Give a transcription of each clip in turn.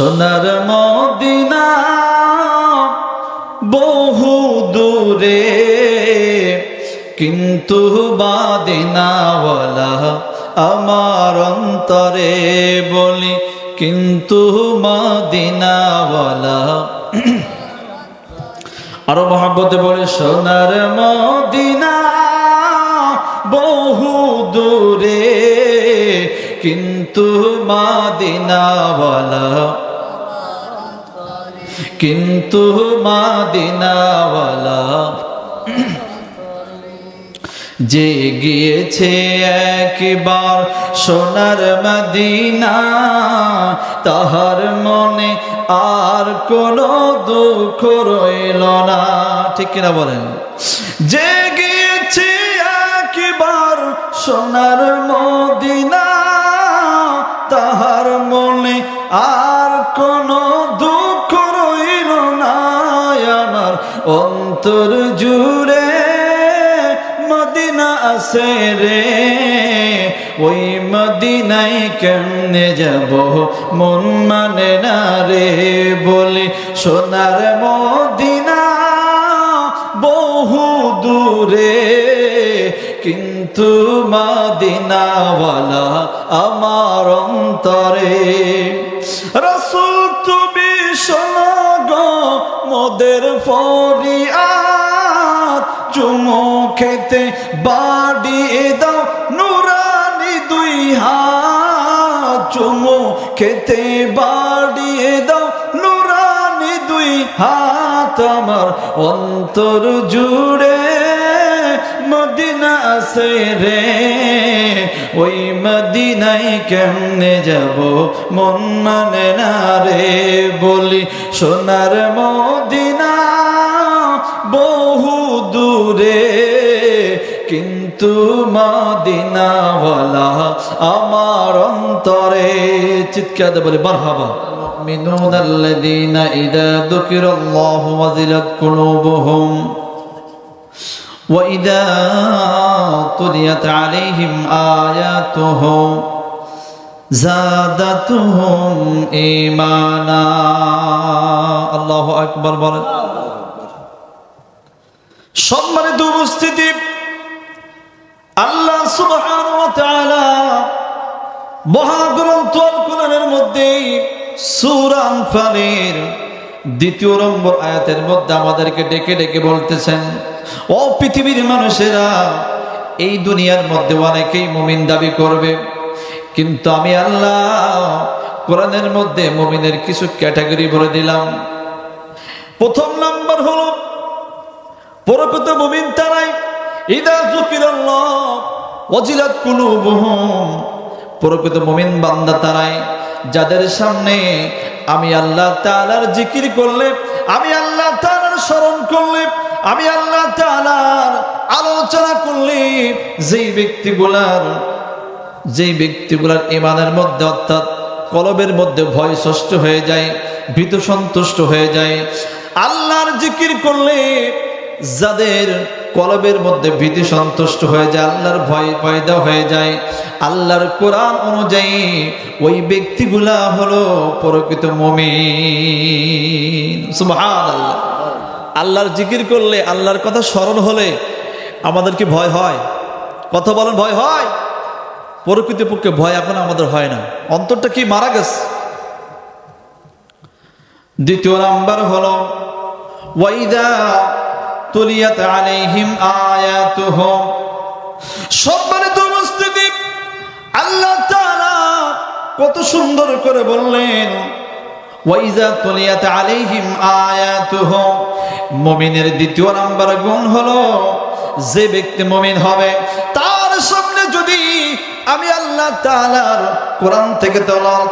সোনার মদিনা বহু দূরে, কিন্তু মদিনাওয়ালা আমার অন্তরে। বলি কিন্তু মদিনাওয়ালা। আরো মহব্বতে বলে সোনার মদিনা বহু দূরে, কিন্তু মদিনাওয়ালা, কিন্তু মদিনাওয়ালা। যে গিয়েছে একবার সোনার মদিনা, তাহার মনে আর কোনো দুঃখ রইল না। ঠিক কিনা বলেন? যে গিয়েছে একবার সোনার মদিনা, তাহার মনে আর কোনো দুঃখ রইল না। আমার অন্তর জুড়ে মদিনা আছে রে, ওই মদিনায় কেমনে যাব মন মানে না রে। বলি সোনার মদিনা বহু দূরে, কিন্তু মদিনাওয়ালা আমার অন্তরে। রাসূল তুমি শোনো গো মোদের ফরিয়াদ, চুমু খেতে বাড়িয়ে দাও নুরানি দুই হাত। চুমু খেতে বাড়িয়ে দাও নুরানি দুই হাত। আমার অন্তর জুড়ে মদিনা আছে রে, ওই মদিনায় কেমনে যাব মন মানে না রে। বলি সোনার মদিনা বহু দূরে, কিন্তু মদিনাওয়ালা আমার অন্তরে। চিৎকার দিয়ে বলি মারহাবা। মুমিনুন আল্লাযীনা ইযা যুকিরাল্লাহু ওয়াজিলাত কুলুবুহুম ওয়া ইযা তুলিয়াত আলাইহিম আয়াতুহু যাদাতুহুম ঈমানা। আল্লাহু আকবার বলেন। সম্মানিত উপস্থিতি, আল্লাহ সুবহানাহু ওয়া তাআলা মহাগ্রন্থ আল কোরআনের মধ্যে সূরা আনফালের 2 নম্বর আয়াতের মধ্যে আমাদেরকে ডেকে ডেকে বলতেছেন, ও পৃথিবীর মানুষেরা, এই দুনিয়ার মধ্যে অনেকেই মুমিন দাবি করবে, কিন্তু আমি আল্লাহ কোরআনের মধ্যে মুমিনের কিছু ক্যাটাগরি বলে দিলাম। প্রথম নাম্বার হলো প্রকৃত মুমিন তারাই, ইযা যুকিরাল্লাহ ওয়াজিলাত কুলুবুহুম। প্রকৃত মুমিন বান্দা তারাই যাদের সামনে আমি আল্লাহ তাআলার জিকির করলে, আমি আল্লাহ তাআলার স্মরণ করলে, আমি আল্লাহ তাআলার আলোচনা করলে যেই ব্যক্তিগুলার ঈমানের মধ্যে অর্থাৎ কলবের মধ্যে ভয় সৃষ্টি হয়ে যায়, ভীত সন্তুষ্ট হয়ে যায়। আল্লাহর জিকির করলে যাদের কলবের মধ্যে ভীতি সন্তুষ্ট হয়ে যায়, আল্লাহর ভয় পয়দা হয়ে যায়, আল্লাহর কোরআন অনুযায়ী ওই ব্যক্তিগুলা হলো প্রকৃত মুমিন। সুবহানাল্লাহ। আল্লাহর জিকির করলে, আল্লাহর কথা স্মরণ হলে আমাদের কি ভয় হয়? কথা বলেন, ভয় হয়? প্রকৃতপক্ষে ভয় এখন আমাদের হয় না, অন্তরটা কি মারা গেছে। দ্বিতীয় নাম্বার হলো ওয়াইদা তুলিয়াত আলাইহিম আয়াতুহু। সম্মানিত উপস্থিতি, আল্লাহ তাআলা কত সুন্দর করে বললেন ওয়াইদা তুলিয়াত আলাইহিম আয়াতুহু। মুমিনের দ্বিতীয় নাম্বার গুণ হলো যে ব্যক্তি মুমিন হবে তার সামনে যদি আমি আল্লাহ তাআলার কোরআন থেকে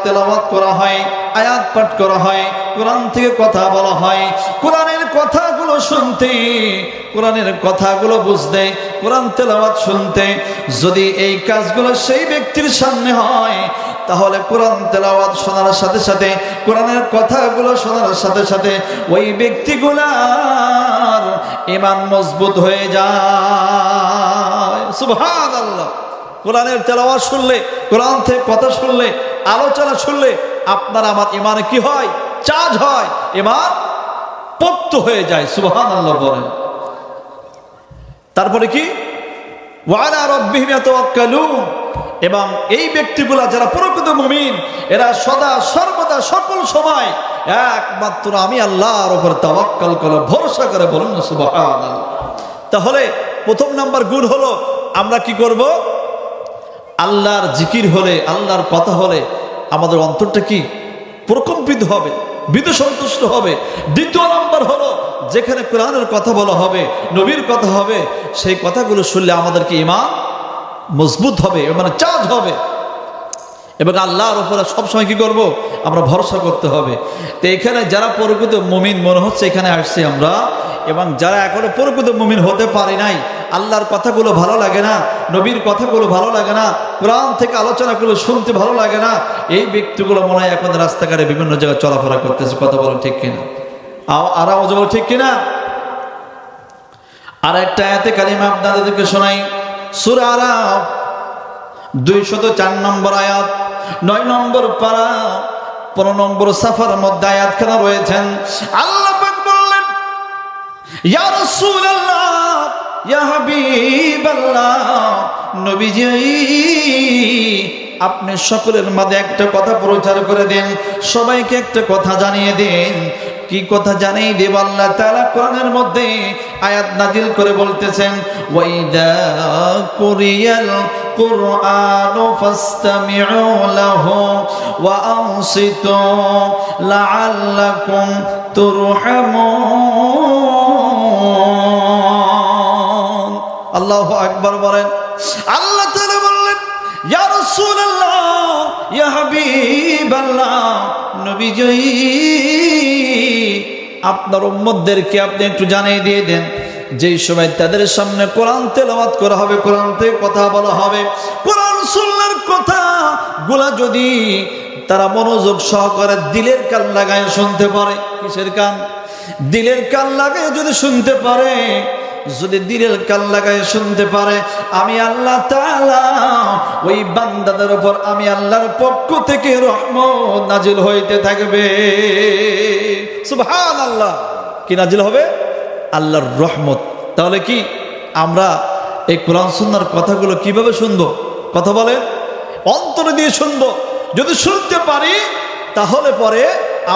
তেলাওয়াত করা হয়, আয়াত পাঠ করা হয়, কোরআন থেকে কথা বলা হয়, কোরআনের কথাগুলো শুনতে, কোরআনের কথাগুলো বুঝতে, কোরআন তেলাওয়াত শুনতে যদি এই কাজগুলো সেই ব্যক্তির সামনে হয়, তাহলে কোরআন তেলাওয়াত শোনার সাথে সাথে, কোরআনের কথাগুলো শোনার সাথে সাথে ওই ব্যক্তিগুলার ঈমান মজবুত হয়ে যায়। সুবহানাল্লাহ। কোরআনের তেলাওয়াত শুনলে, কোরআন থেকে কথা শুনলে, আলোচনা শুনলে আপনার আমার ইমানে কি হয়? চার্জ হয়, ইমান পোক্ত হয়ে যায়। সুবহানাল্লাহ বলেন। তারপরে কি? ওয়া আলা রাব্বিহিম ইয়াতাওয়াক্কালুন। এবং এই ব্যক্তিগুলা যারা প্রকৃত মুমিন, এরা সদা সর্বদা সকল সময় একমাত্র আমি আল্লাহর উপর তাওয়াক্কাল করে ভরসা করে। বলুন না সুবহানাল্লাহ। তাহলে প্রথম নাম্বার গুণ হলো আমরা কি করব? আল্লাহর জিকির হলে, আল্লাহর কথা হলে আমাদের অন্তরটা কি? প্রকম্পিত হবে, বিদু সন্তুষ্ট হবে। দ্বিতীয় নাম্বার হলো যেখানে কোরআনের কথা বলা হবে, নবীর কথা হবে, সেই কথাগুলো শুনলে আমাদেরকে ঈমান মজবুত হবে, মানে চার্জ হবে। এবং আল্লাহর উপরে সবসময় কি করব? আমরা ভরসা করতে হবে। তো এখানে যারা প্রকৃত মুমিন মনে হচ্ছে এখানে আসছি আমরা, এবং যারা এখনো প্রকৃত মুমিন হতে পারে নাই, আল্লাহর কথাগুলো ভালো লাগে না, নবীর কথাগুলো ভালো লাগে না, কোরআন থেকে আলোচনাগুলো শুনতে ভালো লাগে না, এই ব্যক্তিগুলো মনে হয় এখন রাস্তাঘাটে বিভিন্ন জায়গায় চলাফেরা করতেছে। কথা বলেন ঠিক কিনা? আর আওয়াজ বলো ঠিক কিনা? আর একটা আয়াতে কারিমা আপনাদেরকে শোনাই, সূরা আরাফ 204 নম্বর আয়াত, 9 নম্বর পারা 15 নম্বর সাফার মধ্যে আয়াতখানা রয়েছেন। আল্লাহ পাক বললেন, ইয়া রাসূলুল্লাহ, ইয়া হাবিবাল্লাহ, নবীজি আপনি সকলের মাঝে একটা কথা প্রচার করে দেন, সবাইকে একটা কথা জানিয়ে দেন। কি কথা জানিয়ে দেব? আল্লাহ তাআলা কোরআনের মধ্যে আয়াত নাজিল করে বলতেছেন, ওয়াইদা কুরিয়াল কুরআনু ফাসতামিউ লাহু ওয়া আনসিতু লাআল্লাকুম তুরহামুন। আল্লাহু আকবার বলেন। আল্লাহ তাআলা বললেন, ইয়া রাসূলুল্লাহ, ইয়া হাবিবাল্লাহ, নবীজি আপনার উম্মতদেরকে আপনি একটু জানিয়ে দিয়ে দেন, যেই সময় তাদের সামনে কোরআন তেলাওয়াত করা হবে, কোরআন থেকে কথা বলা হবে, কোরআন সুন্নাহর কথা গুলা যদি তারা মনোযোগ সহকারে দিলের কান লাগায় শুনতে পারে। কিসের কান? দিলের কান লাগায় যদি শুনতে পারে, যদি দিলের কান লাগায় শুনতে পারে, আমি আল্লাহ তাআলা ওই বান্দাদের উপর আমি আল্লাহর পক্ষ থেকে রহমত নাজিল হইতে থাকবে। সুবহানাল্লাহ। কি নাজিল হবে? আল্লাহর রহমত। তাহলে কি আমরা এই কোরআন সুন্নাহর কথাগুলো কিভাবে শুনবো? কথা বলে অন্তর দিয়ে শুনবো। যদি শুনতে পারি তাহলে পরে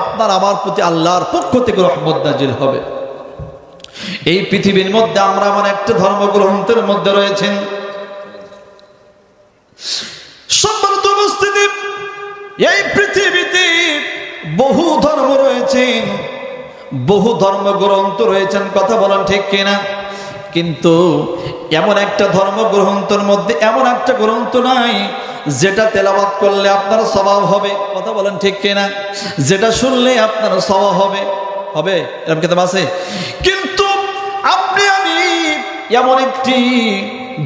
আপনার আমার প্রতি আল্লাহর পক্ষ থেকে রহমত নাজিল হবে। এই পৃথিবীর মধ্যে আমরা এমন একটা ধর্মগ্রন্থের মধ্যে রয়েছেন, সম্মানিত উপস্থিতি, এই পৃথিবীতে বহু ধর্ম রয়েছেন, বহু ধর্মগ্রন্থ রয়েছেন। কথা বলেন ঠিক কিনা? কিন্তু এমন একটা ধর্মগ্রন্থের মধ্যে এমন একটা গ্রন্থ নাই যেটা তেলাওয়াত করলে আপনার সওয়াব হবে। কথা বলেন ঠিক কিনা? যেটা শুনলে আপনার সওয়াব হবে। হবে এরকম কিতাব আছে? কিন্তু আপনি আমি এমন একটি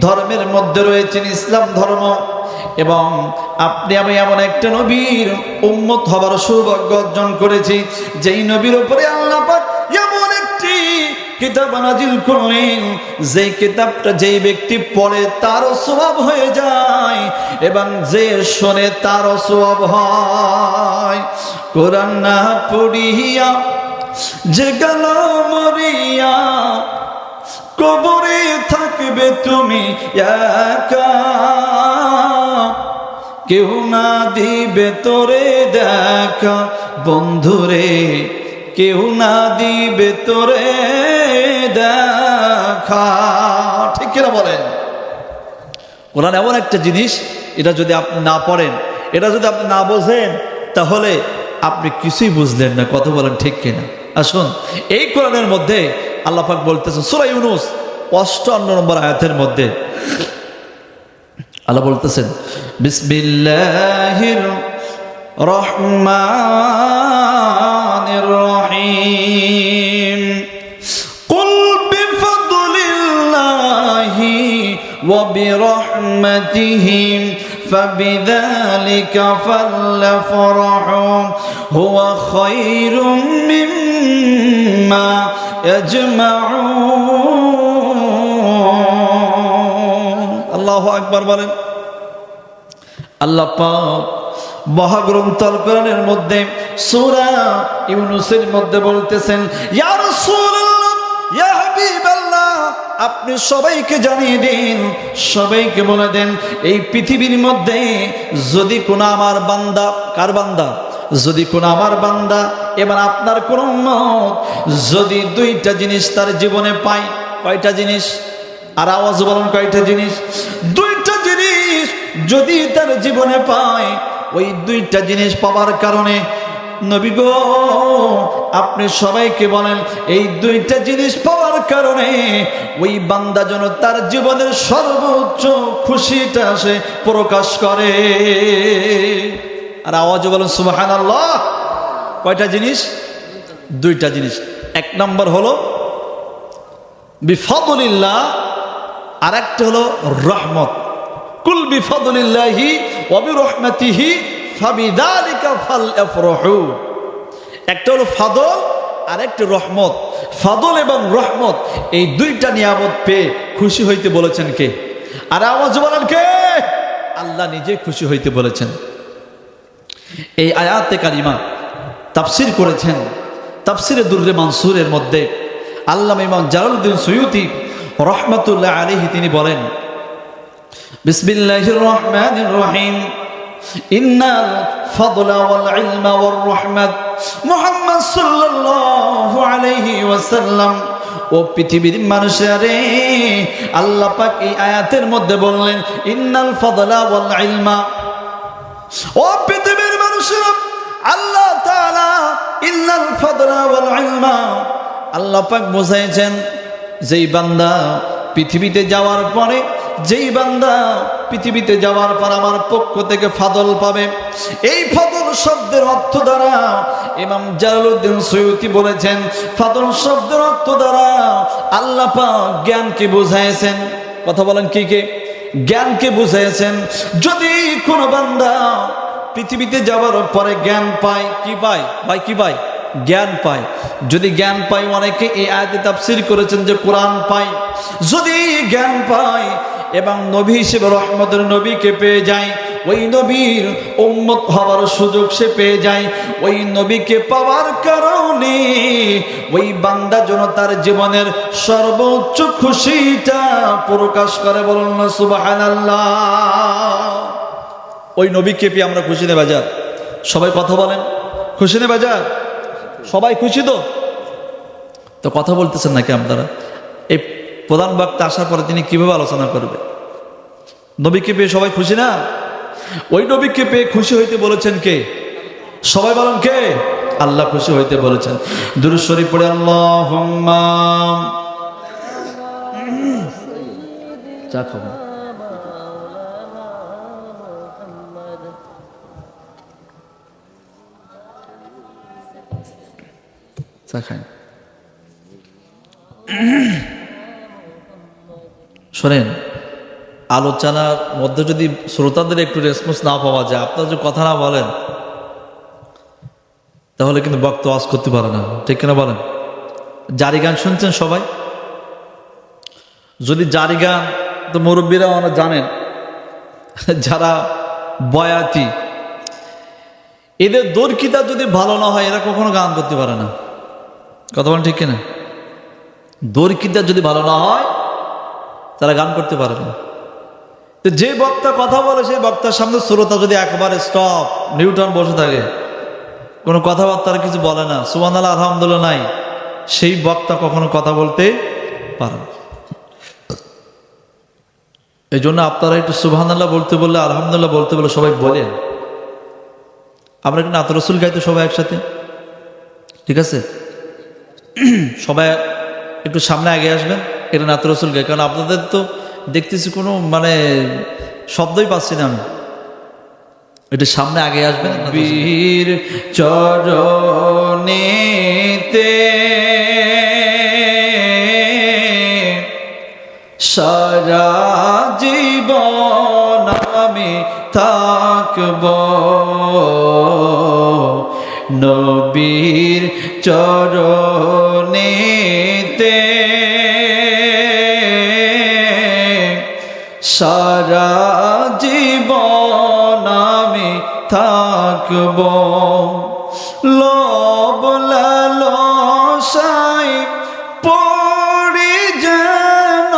ধর্মের মধ্যে রয়েছেন, ইসলাম ধর্ম, এবং আপনি আমি এমন একটা নবীর উম্মত হবার সৌভাগ্য অর্জন করেছি, যেই নবীর উপরে আল্লাহ পাক এমন একটি কিতাব নাজিল করলেন, যেই কিতাবটা যেই ব্যক্তি পড়ে তারও সওয়াব হয়ে যায় এবং যে শোনে তারও সওয়াব হয়। কোরআন না পড়িয়া যে গেল মরিয়া, কবরে থাকবে তুমি একা, কেউ না দিবে তোরে দেখা, বন্ধুরে কেউ না দিবে তোরে দেখা। ঠিক কিনা বলেন? কোরআন এমন একটা জিনিস, এটা যদি আপনি না পড়েন, এটা যদি আপনি না বোঝেন, তাহলে আপনি কিছুই বুঝলেন না। কথা বলেন ঠিক কিনা? আসুন, এই কোরআনের মধ্যে আল্লাহ পাক বলতেছেন সূরা ইউনূস ৫৫ নম্বর আয়াতের মধ্যে আল্লাহ বলতেছেন, বিসমিল্লাহির রহমানির রহিম, কুল বিফাদলিল্লাহি ওয়া বিরহমাতিহি فبذلك فليفرحوا هو خير مما يجمعون। আল্লাহু আকবার বলেন। আল্লাহ পাক মহাগ্রন্থ আল কোরআনের মধ্যে সূরা ইউনূসের মধ্যে বলতেছেন, ইয়া রাসূলুল্লাহ, ইয়া হাবিবাল্লাহ, আপনি সবাইকে জানিয়ে দিন, সবাইকে বলে দেন, এই পৃথিবীর মধ্যে যদি কোন আমার বান্দা, কার বান্দা? যদি কোন আমার বান্দা এবার আপনার কোন উম্মত যদি দুইটা জিনিস তার জীবনে পায়, কয়টা জিনিস? আর আওয়াজ বলেন, কয়টা জিনিস? দুইটা জিনিস যদি তার জীবনে পায়, ওই দুইটা জিনিস পাওয়ার কারণে নবী গো আপনি সবাইকে বলেন, এই দুইটা জিনিস পাওয়ার কারণে ওই বান্দা যেন তার জীবনের সর্বোচ্চ খুশিটা সে প্রকাশ করে। আর আওয়াজ বলেন সুবহানাল্লাহ। কয়টা জিনিস? দুইটা জিনিস। এক নম্বর হলো বিফাদলিল্লাহ, আর একটা হলো রহমত। কুল বিফাদলিল্লাহি ওয়া বিরহমাতিহি ফাবিযালিকা ফালইফরাহু। একটা হলো ফাদল আর একটা রহমত। ফাদল এবং রহমত এই দুইটা নিয়ামত পেয়ে খুশি হইতে বলেছেন কে? আর আওয়াজ বলেন কে? আল্লাহ নিজে খুশি হইতে বলেছেন। এই আয়াতে কারিমা তাফসির করেছেন তাফসিরে দুররে মানসুরের মধ্যে আল্লামা ইমাম জালালউদ্দিন সুয়ুতি রাহমাতুল্লাহ আলাইহি তিনি বলেন, বিসমিল্লাহির রহমানির রহিম, ইন্নাল ফাদলা ওয়াল ইলমা ওয়ার রাহমাত। মুহাম্মদ সাল্লাল্লাহু আলাইহি ওয়াসাল্লাম, ও পৃথিবীর মানুষেরে, আল্লাহ পাক এই আয়াতের মধ্যে বললেন ইন্নাল ফাদলা ওয়াল ইলমা, ও পৃথিবীর মানুষেরা, আল্লাহ তাআলা ইন্নাল ফাদলা ওয়াল ইলমা, আল্লাহ পাক বোঝাইছেন যেই বান্দা পৃথিবীতে যাওয়ার পরে, যেই বান্দা পৃথিবীতে যাওয়ার পর আমার পক্ষ থেকে ফাদল পাবে। এই ফাদল শব্দের অর্থ দ্বারা ইমাম জালালউদ্দিন সুয়ুতি বলেছেন, ফাদল শব্দের অর্থ দ্বারা আল্লাহ পাক জ্ঞানকে বুঝাইছেন। কথা বলেন, কি কে? জ্ঞানকে বুঝাইছেন। যদি কোন বান্দা পৃথিবীতে যাওয়ার পরে জ্ঞান পায়, কি পায় ভাই? কি পায়? জ্ঞান পায়। যদি জ্ঞান পায়, অনেকে এই আয়াতে তাফসীর করেছেন যে কোরআন পায়। যদি জ্ঞান পায় এবং নবী হিসেবে রহমতের নবীকে পেয়ে যায়, ওই নবীর উম্মত হওয়ার সুযোগ সে পেয়ে যায়। ওই নবীকে পাওয়ার কারণে ওই বান্দা যেন তার জীবনের সর্বোচ্চ খুশিটা প্রকাশ করে। বলুন না সুবহানাল্লাহ। ওই নবীকে পেয়ে আমরা খুশি নেই বাজার? সবাই কথা বলেন, খুশি নেই বাজার? সবাই খুশি তো? তো কথা বলতেছেন নাকি আপনারা? এই প্রধান বক্তা আসার পরে তিনি কিভাবে আলোচনা করবে? নবীকে পেয়ে সবাই খুশি না? ওই নবীকে পেয়ে খুশি হইতে বলেছেন কে? সবাই বলেন কে? আল্লাহ খুশি হইতে বলেছেন। দুরূদ শরীফ পড়ে আল্লাহুম্মা চা খাবো, চা খাই। শোনেন, আলোচনার মধ্যে যদি শ্রোতাদের একটু রেসপন্স না পাওয়া যায়, আপনারা যদি কথা না বলেন, তাহলে কিন্তু বক্তা ওয়াজ করতে পারে না। ঠিক কিনা বলেন? জারি গান শুনছেন সবাই? যদি জারি গান, তো মুরব্বীরা ওরা জানেন, যারা বয়াতি, এদের দরকিতা যদি ভালো না হয়, এরা কখনো গান করতে পারে না। কথা বলেন ঠিক কিনা? দরকিতা যদি ভালো না হয়, তারা গান করতে পারে না। তো যে বক্তা কথা বলে, সেই বক্তার সামনে শ্রোতা যদি একবারে স্টপ নিউটন বসে থাকে, কোনো কথাবার্তার কিছু বলে না, সুবহানাল্লাহ আলহামদুলিল্লাহ নাই, সেই বক্তা কখনো কথা বলতে পারে না। এই জন্য আপনারা একটু সুবহানাল্লাহ বলতে বললে, আলহামদুলিল্লাহ বলতে বলে সবাই বলেন। আমরা একটু নাত রাসূল গাইতো সবাই একসাথে, ঠিক আছে? সবাই একটু সামনে আগে আসবেন, এটা নাত রাসূল গাই। কারণ আপনাদের তো দেখতেছি কোনো মানে শব্দই পাচ্ছি না আমি। এটা সামনে আগে আসবেন। বীর চরণেতে সারা জীবন আমি থাকব, নবীর চরণেতে সারা জীবন আমি থাকব। থাকব লোভ লালসায় পড়ি যেন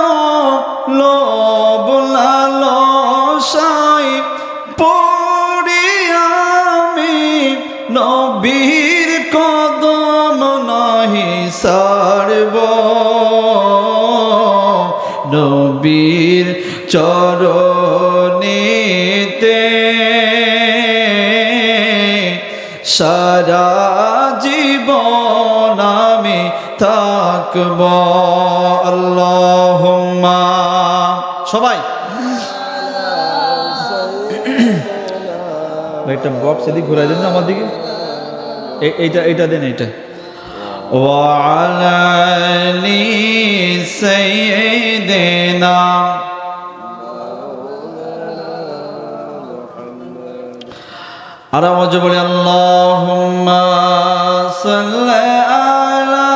লোভ লালসায় পড়ি আমি নবীর কদম নাহি ছাড়ব নবীর চরণেতে সারা জীবন আমি থাকব আল্লাহুম্মা সবাই একটা বক্স এদিকে ঘুরাই দেন না আমার দিকে এইটা দেন এইটা وعلى آل سيدنا আর আওয়াজ বলি আল্লাহুম্মা সাল্লি আলা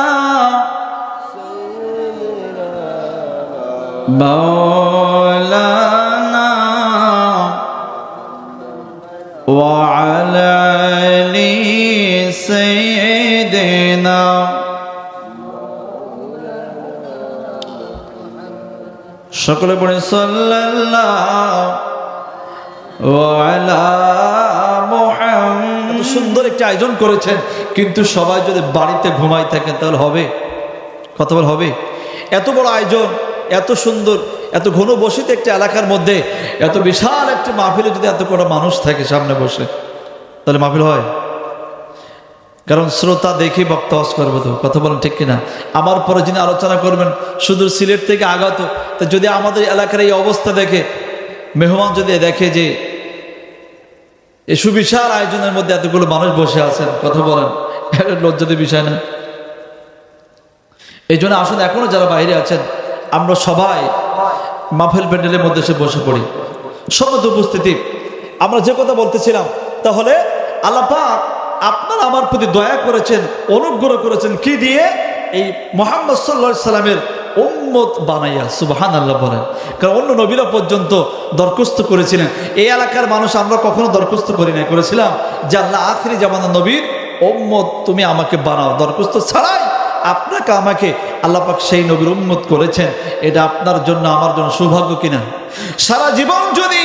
মাওলানা ওয়া আলা আলি সাইয়্যিদিনা সকলে পড়ে সাল্লাল্লাহু আলা মুহাম্মাদ। সুন্দর একটা আয়োজন করেছেন, কিন্তু সবাই যদি বাড়িতে ঘুমাই থাকেন তাহলে হবে? কথা বল হবে? এত বড় আয়োজন, এত সুন্দর, এত ঘনবসিত একটা এলাকার মধ্যে এত বিশাল একটা মাহফিলে যদি এত কটা মানুষ থাকে সামনে বসে, তাহলে মাহফিল হয়? কারণ শ্রোতা দেখে বক্তব্য করবো তো, কথা বলেন ঠিক কিনা? আমার পরে যিনি আলোচনা করবেন সুদূর সিলেট থেকে আগত, তা যদি আমাদের এলাকার এই অবস্থা দেখে, মেহমান যদি দেখে যে এই সুবিশাল আয়োজনের মধ্যে এতগুলো মানুষ বসে আছেন, কথা বলেন, লজ্জার বিষয় না? এই জন্য আসলে এখনো যারা বাইরে আছেন, আমরা সবাই মাহফিল প্যান্ডেলের মধ্যে এসে বসে পড়ি। সম্মত উপস্থিতি, আমরা যে কথা বলতেছিলাম, তাহলে আল্লাহ পাক আপনারা আমার প্রতি দয়া করেছেন, অনুগ্রহ করেছেন কি দিয়ে? এই মুহাম্মদ সাল্লাল্লাহু আলাইহি সাল্লামের উম্মত বানাইয়া। সুবহানাল্লাহ বলেন। কারণ অন্য নবীরা পর্যন্ত দরখাস্ত করেছিলেন, এই এলাকার মানুষ আমরা কখনো দরখাস্ত করি না, করেছিলাম যে আল্লাহ আখিরি জামানার নবীর উম্মত তুমি আমাকে বানাও। দরখাস্ত ছাড়াই আপনাকে আমাকে আল্লাহ পাক সেই নবীর উম্মত করেছেন। এটা আপনার জন্য আমার জন্য সৌভাগ্য কিনা? সারা জীবন যদি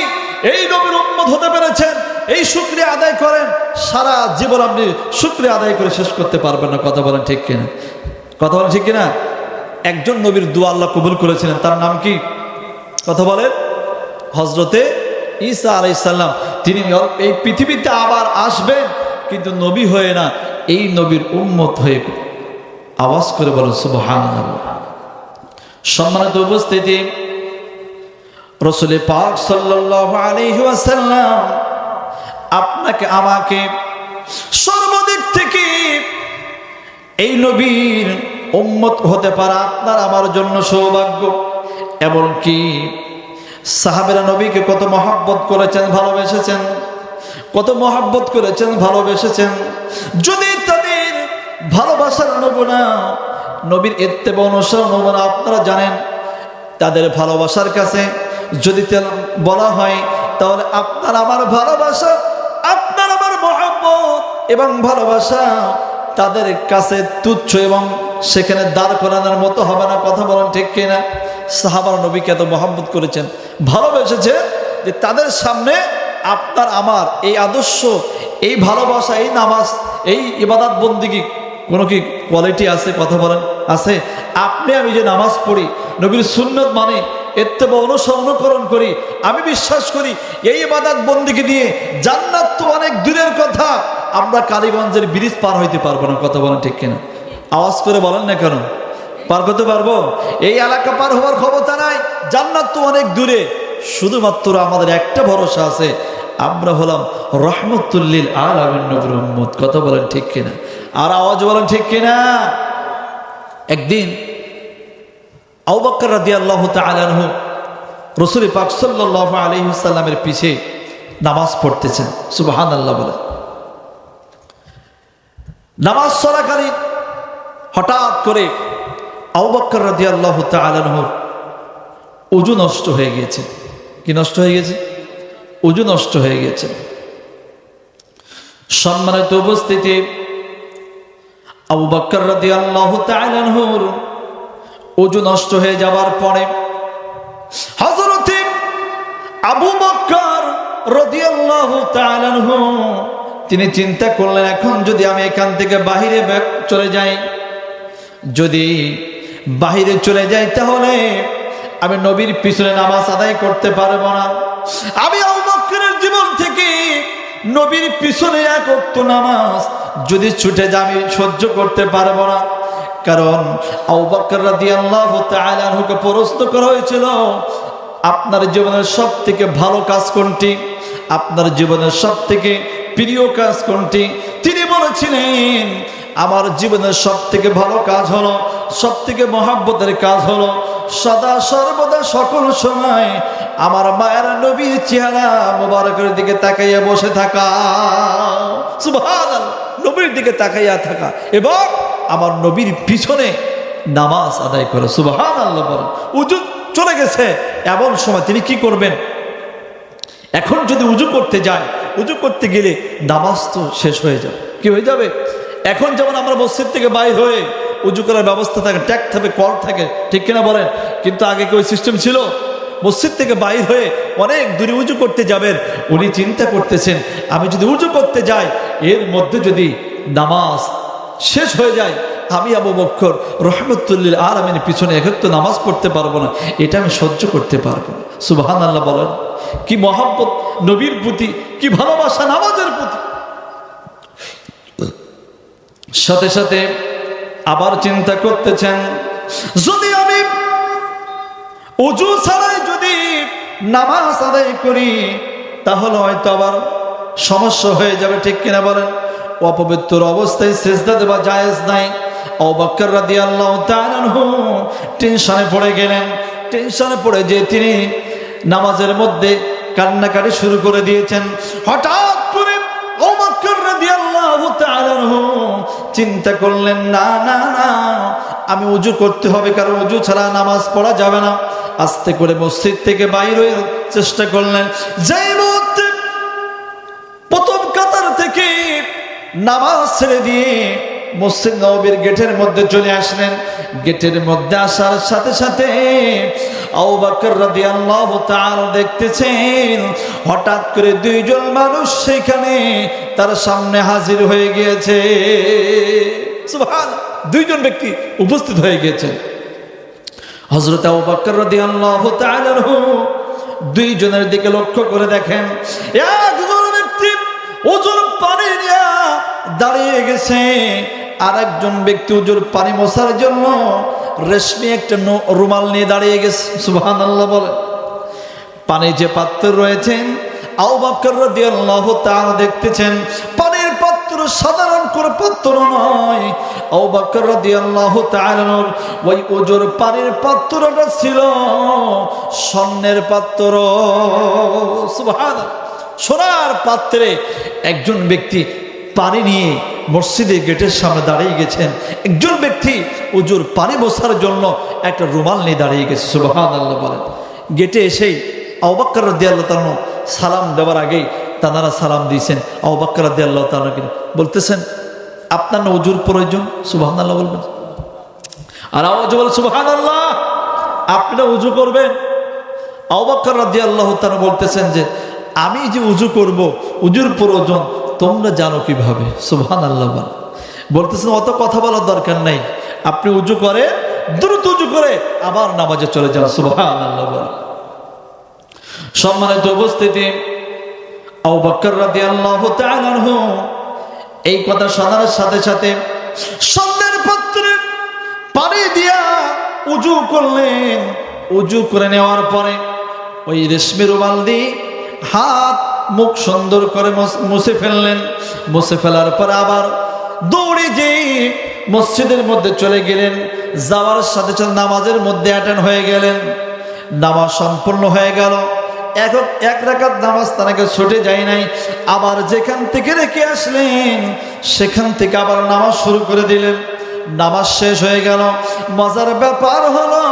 এই নবীর উম্মত হতে পেরেছেন, এই শুকরিয়া আদায় করেন, সারা জীবন আপনি শুকরিয়া আদায় করে শেষ করতে পারবেন না। কথা বলেন ঠিক কিনা? কথা বলেন ঠিক কিনা? একজন নবীর দোয়া আল্লাহ কবুল করেছিলেন, তার নাম কি? কথা বলেন, হযরতে ঈসা আলাইহিস সালাম। তিনি এই পৃথিবীতে আবার আসবেন, কিন্তু নবী হয়ে না, এই নবীর উম্মত হয়ে। আওয়াজ করে বলেন সুবহানাল্লাহ। সম্মানিত উপস্থিতি, রাসূল পাক সাল্লাল্লাহু আলাইহি ওয়াসাল্লাম আপনাকে আমাকে সর্বদিক থেকে এই নবীর উম্মত হতে পারা আপনার আমার জন্য সৌভাগ্য। এমনকি সাহাবেরা নবীকে কত মহব্বত করেছেন, ভালোবেসেছেন, কত মহব্বত করেছেন, ভালোবেসেছেন। যদি তাদের ভালোবাসার নমুনা, নবীর ইত্তেবা অনুসরণ নমুনা আপনারা জানেন, তাদের ভালোবাসার কাছে যদি বলা হয়, তাহলে আপনার আমার ভালোবাসা, আপনার আমার মহব্বত এবং ভালোবাসা তাদের কাছে তুচ্ছ এবং সেখানে দাঁড় করানোর মতো হবে না। কথা বলেন ঠিক কিনা? সাহাবারা নবীকে এত মহব্বত করেছেন, ভালোবেসেছে, যে তাদের সামনে আপনার আমার এই আদর্শ, এই ভালোবাসা, এই নামাজ, এই ইবাদত বন্দিগি কোনো কি কোয়ালিটি আছে? কথা বলেন আছে? আপনি আমি যে নামাজ পড়ি, নবীর সুন্নত মানে ইত্তেবা অনুসরণ করি, আমি বিশ্বাস করি এই ইবাদত বন্দিগি দিয়ে জান্নাত তো অনেক দূরের কথা, আমরা কালীগঞ্জের ব্রিজ পার হইতে পারবো না। কথা বলেন ঠিক কিনা? আওয়াজ করে বলেন না কেন? পার করতে পারবো? এই এলাকা পার হওয়ার ক্ষমতা নাই, জান্নাত তো অনেক দূরে। শুধুমাত্র আমাদের একটা ভরসা আছে, আমরা হলাম রহমতুল লিল আলামিন নবীর উম্মত। কথা বলেন ঠিক কিনা? আর আওয়াজ বলেন ঠিক কিনা? একদিন আবু বকর রাদিয়াল্লাহু তাআলা আনহু রাসূল পাক সাল্লাল্লাহু আলাইহি ওয়াসাল্লামের পিছে নামাজ পড়তেছেন। সুবহানাল্লাহ বলে। নামাজ চলাকালীন হঠাৎ করে আবু বকর রাদিয়াল্লাহু তাআলা আনহু ওযু নষ্ট হয়ে গিয়েছে। কি নষ্ট হয়ে গেছে? ওযু নষ্ট হয়ে গেছে। সম্মানিত উপস্থিতি, আবু বকর রাদিয়াল্লাহু তাআলা আনহুর ওযু নষ্ট হয়ে যাওয়ার পরে হযরত আবু বকর রাদিয়াল্লাহু তাআলা আনহু তিনি চিন্তা করলেন, এখন যদি আমি এখান থেকে বাহিরে চলে যাই, যদি বাহিরে চলে যাই তাহলে আমি নবীর পিছনে নামাজ আদায় করতে পারবো না। আমি আবু বকরের জীবন থেকে নবীর পিছনে এক ওয়াক্ত নামাজ যদি ছুটে যায় আমি সহ্য করতে পারবো না। কারণ আবু বকর রাদিয়াল্লাহু তাআলা আনহুকে প্রশ্ন করা হয়েছিল, আপনার জীবনের সব থেকে ভালো কাজ কোনটি, আপনার জীবনের সব থেকে প্রিয় কাজ কোনটি? তিনি বলেছিলেন, আমার জীবনের সব থেকে ভালো কাজ হলো, সব থেকে মহব্বতের কাজ হলো সদা সর্বদা সকল সময় আমার মায়ের নবীর চেহারা মোবারকের দিকে তাকাইয়া বসে থাকা, সুবহানাল্লাহ, নবীর দিকে তাকাইয়া থাকা এবং আমার নবীর পিছনে নামাজ আদায় করা, সুবহানাল্লাহ বলেন। উযু চলে গেছে, এমন সময় তিনি কি করবেন? এখন যদি উযু করতে যায়, উযু করতে গেলে নামাজ তো শেষ হয়ে যাবে। কি হয়ে যাবে? এখন যেমন আমরা মসজিদ থেকে বাইর হয়ে উযু করার ব্যবস্থা থাকে, ট্যাক থাকে, কল থাকে, ঠিক কিনা বলেন? কিন্তু আগে কি ওই সিস্টেম ছিল? মসজিদ থেকে বাইর হয়ে অনেক দূরে উযু করতে যাবেন, উনি চিন্তা করতেছেন, আমি যদি উযু করতে যাই এর মধ্যে যদি নামাজ শেষ হয়ে যায়, আমি আবু বকর রাহমাতুল লিল আলামিনের পিছনে একত্র নামাজ পড়তে পারবো না, এটা আমি সহ্য করতে পারবো না। সুবহানাল্লাহ বলেন। কি মহব্বত নবীর প্রতি, কি ভালোবাসা নামাজের প্রতি। সাথে সাথে আবার চিন্তা করতেছেন, যদি আমি ওযু ছাড়াই যদি নামাজ আদায় করি তাহলে হয়তো আবার সমস্যা হয়ে যাবে, ঠিক কিনা বলেন? অপবিত্র অবস্থায় সিজদা দেওয়া জায়েজ নাই। আবু বকর রাদিয়াল্লাহু তাআলা আনহু টেনশনে পড়ে গেলেন। টেনশনে পড়ে যে তিনি নামাজের মধ্যে কান্নাকাটি শুরু করে দিয়েছেন। হঠাৎ করে আবু বকর রাদিয়াল্লাহু তাআলা আনহু চিন্তা করলেন, না না না, আমি উযু করতে হবে, কারণ উযু ছাড়া নামাজ পড়া যাবে না। আস্তে করে মসজিদ থেকে বাইর হয়ে চেষ্টা করলেন, যেই মুহূর্তে প্রথম কাতার থেকে নামাজ ছেড়ে দিয়ে মসজিদ নববীর গেটের মধ্যে চলে আসলেন। গেটের মধ্যে আসার সাথে সাথে আবু বকর রাদিয়াল্লাহু তাআলা দেখতেছেন হঠাৎ করে দুইজন মানুষ সেখানে তার সামনে হাজির হয়ে গিয়েছে। সুবহানাল্লাহ, দুইজন ব্যক্তি উপস্থিত হয়ে গিয়েছেন। হযরত আবু বকর রাদিয়াল্লাহু তাআলা দুইজনের দিকে লক্ষ্য করে দেখেন, একজন ব্যক্তি ওযুর পানি নিয়ে দাঁড়িয়ে গেছে, আর একজন ব্যক্তি ওযুর পানি মোছার জন্য রেশমি একটা রুমাল নিয়ে দাঁড়িয়ে গেছে। সুবহানাল্লাহ বলে। পানি যে পাত্র রয়েছেন, আবু বকর রাদিয়াল্লাহু তাআলা দেখতেছেন পানির পাত্র সাধারণ করে পাত্র নয়, আবু বকর রাদিয়াল্লাহু তাআলা ওই ওযুর পানির পাত্রটা ছিল স্বর্ণের পাত্র। সুবহানাল্লাহ, সোনার পাত্রে একজন ব্যক্তি পানি নিয়ে মসজিদের গেটের সামনে দাঁড়িয়ে গেছেন। একজন ব্যক্তি ওযুর পানি মোছার জন্য একটা রুমাল নিয়ে দাঁড়িয়ে গেছে। সুবহানাল্লাহ বলেন। গেটে এসেই আবু বকর রাদিয়াল্লাহু তাআলা সালাম দেওয়ার আগেই তারা সালাম দিয়েছেন। আবু বকর রাদিয়াল্লাহু তাআলা বলতেছেন, আপনার না ওযুর প্রয়োজন? সুবহানাল্লাহ বলবেন। আর আওয়াজ বল সুবহানাল্লাহ, আপনি উযু করবেন? আবু বকর রাদিয়াল্লাহু তাআলা বলতেছেন যে আমি যে উযু করব, উযুর প্রয়োজন তোমরা জানো কিভাবে? সুবহানাল্লাহ বলতেছেন, অত কথা বলার দরকার নাই, আপনি উযু করে দ্রুত উযু করে আবার নামাজে চলে যান। সুবহানাল্লাহ। সম্মানিত উপস্থিতি, আবু বকর রাদিয়াল্লাহু তাআলা আনহু এই কথা শোনার সাথে সাথে স্বর্ণের পাত্রে পানি দিয়া উযু করলেন। উযু করে নেওয়ার পরে ওই রেশমি রুমাল দিয়ে হাত মুখ সুন্দর করে মুছে ফেললেন। মুছে ফেলার পর আবার দৌড়ে যেয়ে মসজিদের মধ্যে চলে গেলেন। যাওয়ার সাথে সাথে নামাজের মধ্যে অ্যাটেন্ড হয়ে গেলেন। নামাজ সম্পূর্ণ হয়ে গেল। এক রাকাত নামাজ তাকে ছুটে যায় নাই, আবার যেখান থেকে রেখে আসলেন সেখান থেকে আবার নামাজ শুরু করে দিলেন। নামাজ শেষ হয়ে গেল। মজার ব্যাপার হলো,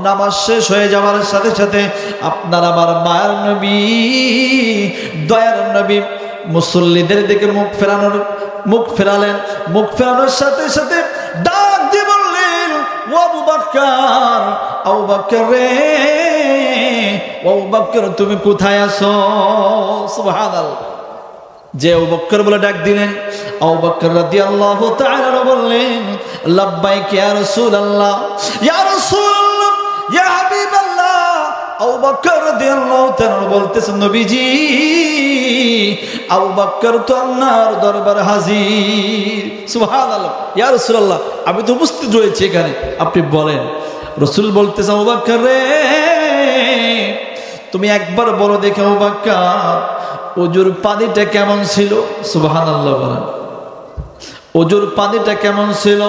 নামাজ শেষ হয়ে যাওয়ার সাথে সাথে আপনার আমার মায়ের নবী, দয়ার নবী মুসল্লিদের দিকে মুখ ফেরালেন। মুখ ফেরানোর সাথে সাথে ডাক দিয়ে বললেন, ও আবু বকর, আবু বকর রে, ও আবু বকর তুমি কোথায় আছো? সুবহানাল্লাহ। যে আবু বকর বলে ডাক দিলেন, আবু বকর রাদিয়াল্লাহু তাআলা বললেন, লাব্বাইক ইয়া রাসূলুল্লাহ, ইয়া রাসূলুল্লাহ, ইয়া হাবিবাল্লাহ। আবু বকর রাদিয়াল্লাহু তাআলা বলতেছেন, নবীজি, আবু বকর তো আল্লাহর দরবারে হাজির। সুবহানাল্লাহ। ইয়া রাসূলুল্লাহ, আমি তো উপস্থিত রয়েছি এখানে, আপনি বলেন। রাসূল বলতেছেন, আবু বকর রে, তুমি একবার বলো দেখে আবু বকর, ওজুর পানিটা কেমন ছিল? সুবহানাল্লাহ বলেন। ওজুর পানিটা কেমন ছিল?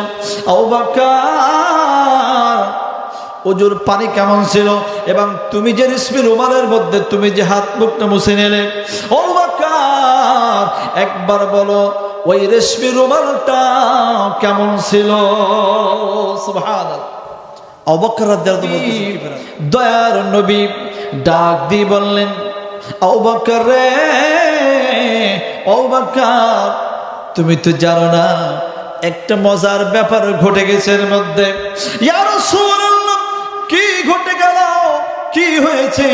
আবু বকর, ওজুর পানি কেমন ছিল? এবং তুমি যে রেশমি রুমালের মধ্যে তুমি যে হাত মুখটা মুছে নিলে, আবু বকর একবার বলো ওই রেশমি রুমালটা কেমন ছিল? সুবহানাল্লাহ। আবু বকর রাদিয়াল্লাহু তাআলা দয়ার নবী ডাক দিয়ে বললেন, আবু বকর রে, আবু বকর তুমি তো জানো না একটা মজার ব্যাপার ঘটে গেছে এর মধ্যে। ইয়া রাসূলুল্লাহ, কি ঘটে গেল? কি হয়েছে?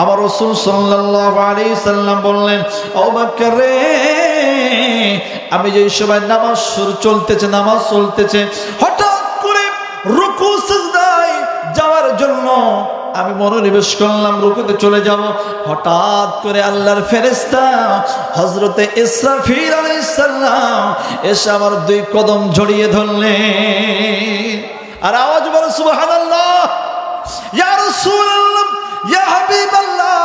আমার রাসূল সাল্লাল্লাহু আলাইহি সাল্লাম বললেন, আবু বকর রে, আমি যে সময় নামাজ চলতেছে, হঠাৎ করে রুকু সিজদায় যাওয়ার জন্য আমি মনোনিবেশ করলাম, রুকুতে চলে যাব। হঠাৎ করে আল্লাহর ফেরেশতা হযরতে ইসরাফিল আলাইহিস সালাম এসে আমার দুই কদম জড়িয়ে ধরলেন। আর আওয়াজ বলো সুবহানাল্লাহ। ইয়া রাসূলুল্লাহ, ইয়া হাবিবাল্লাহ,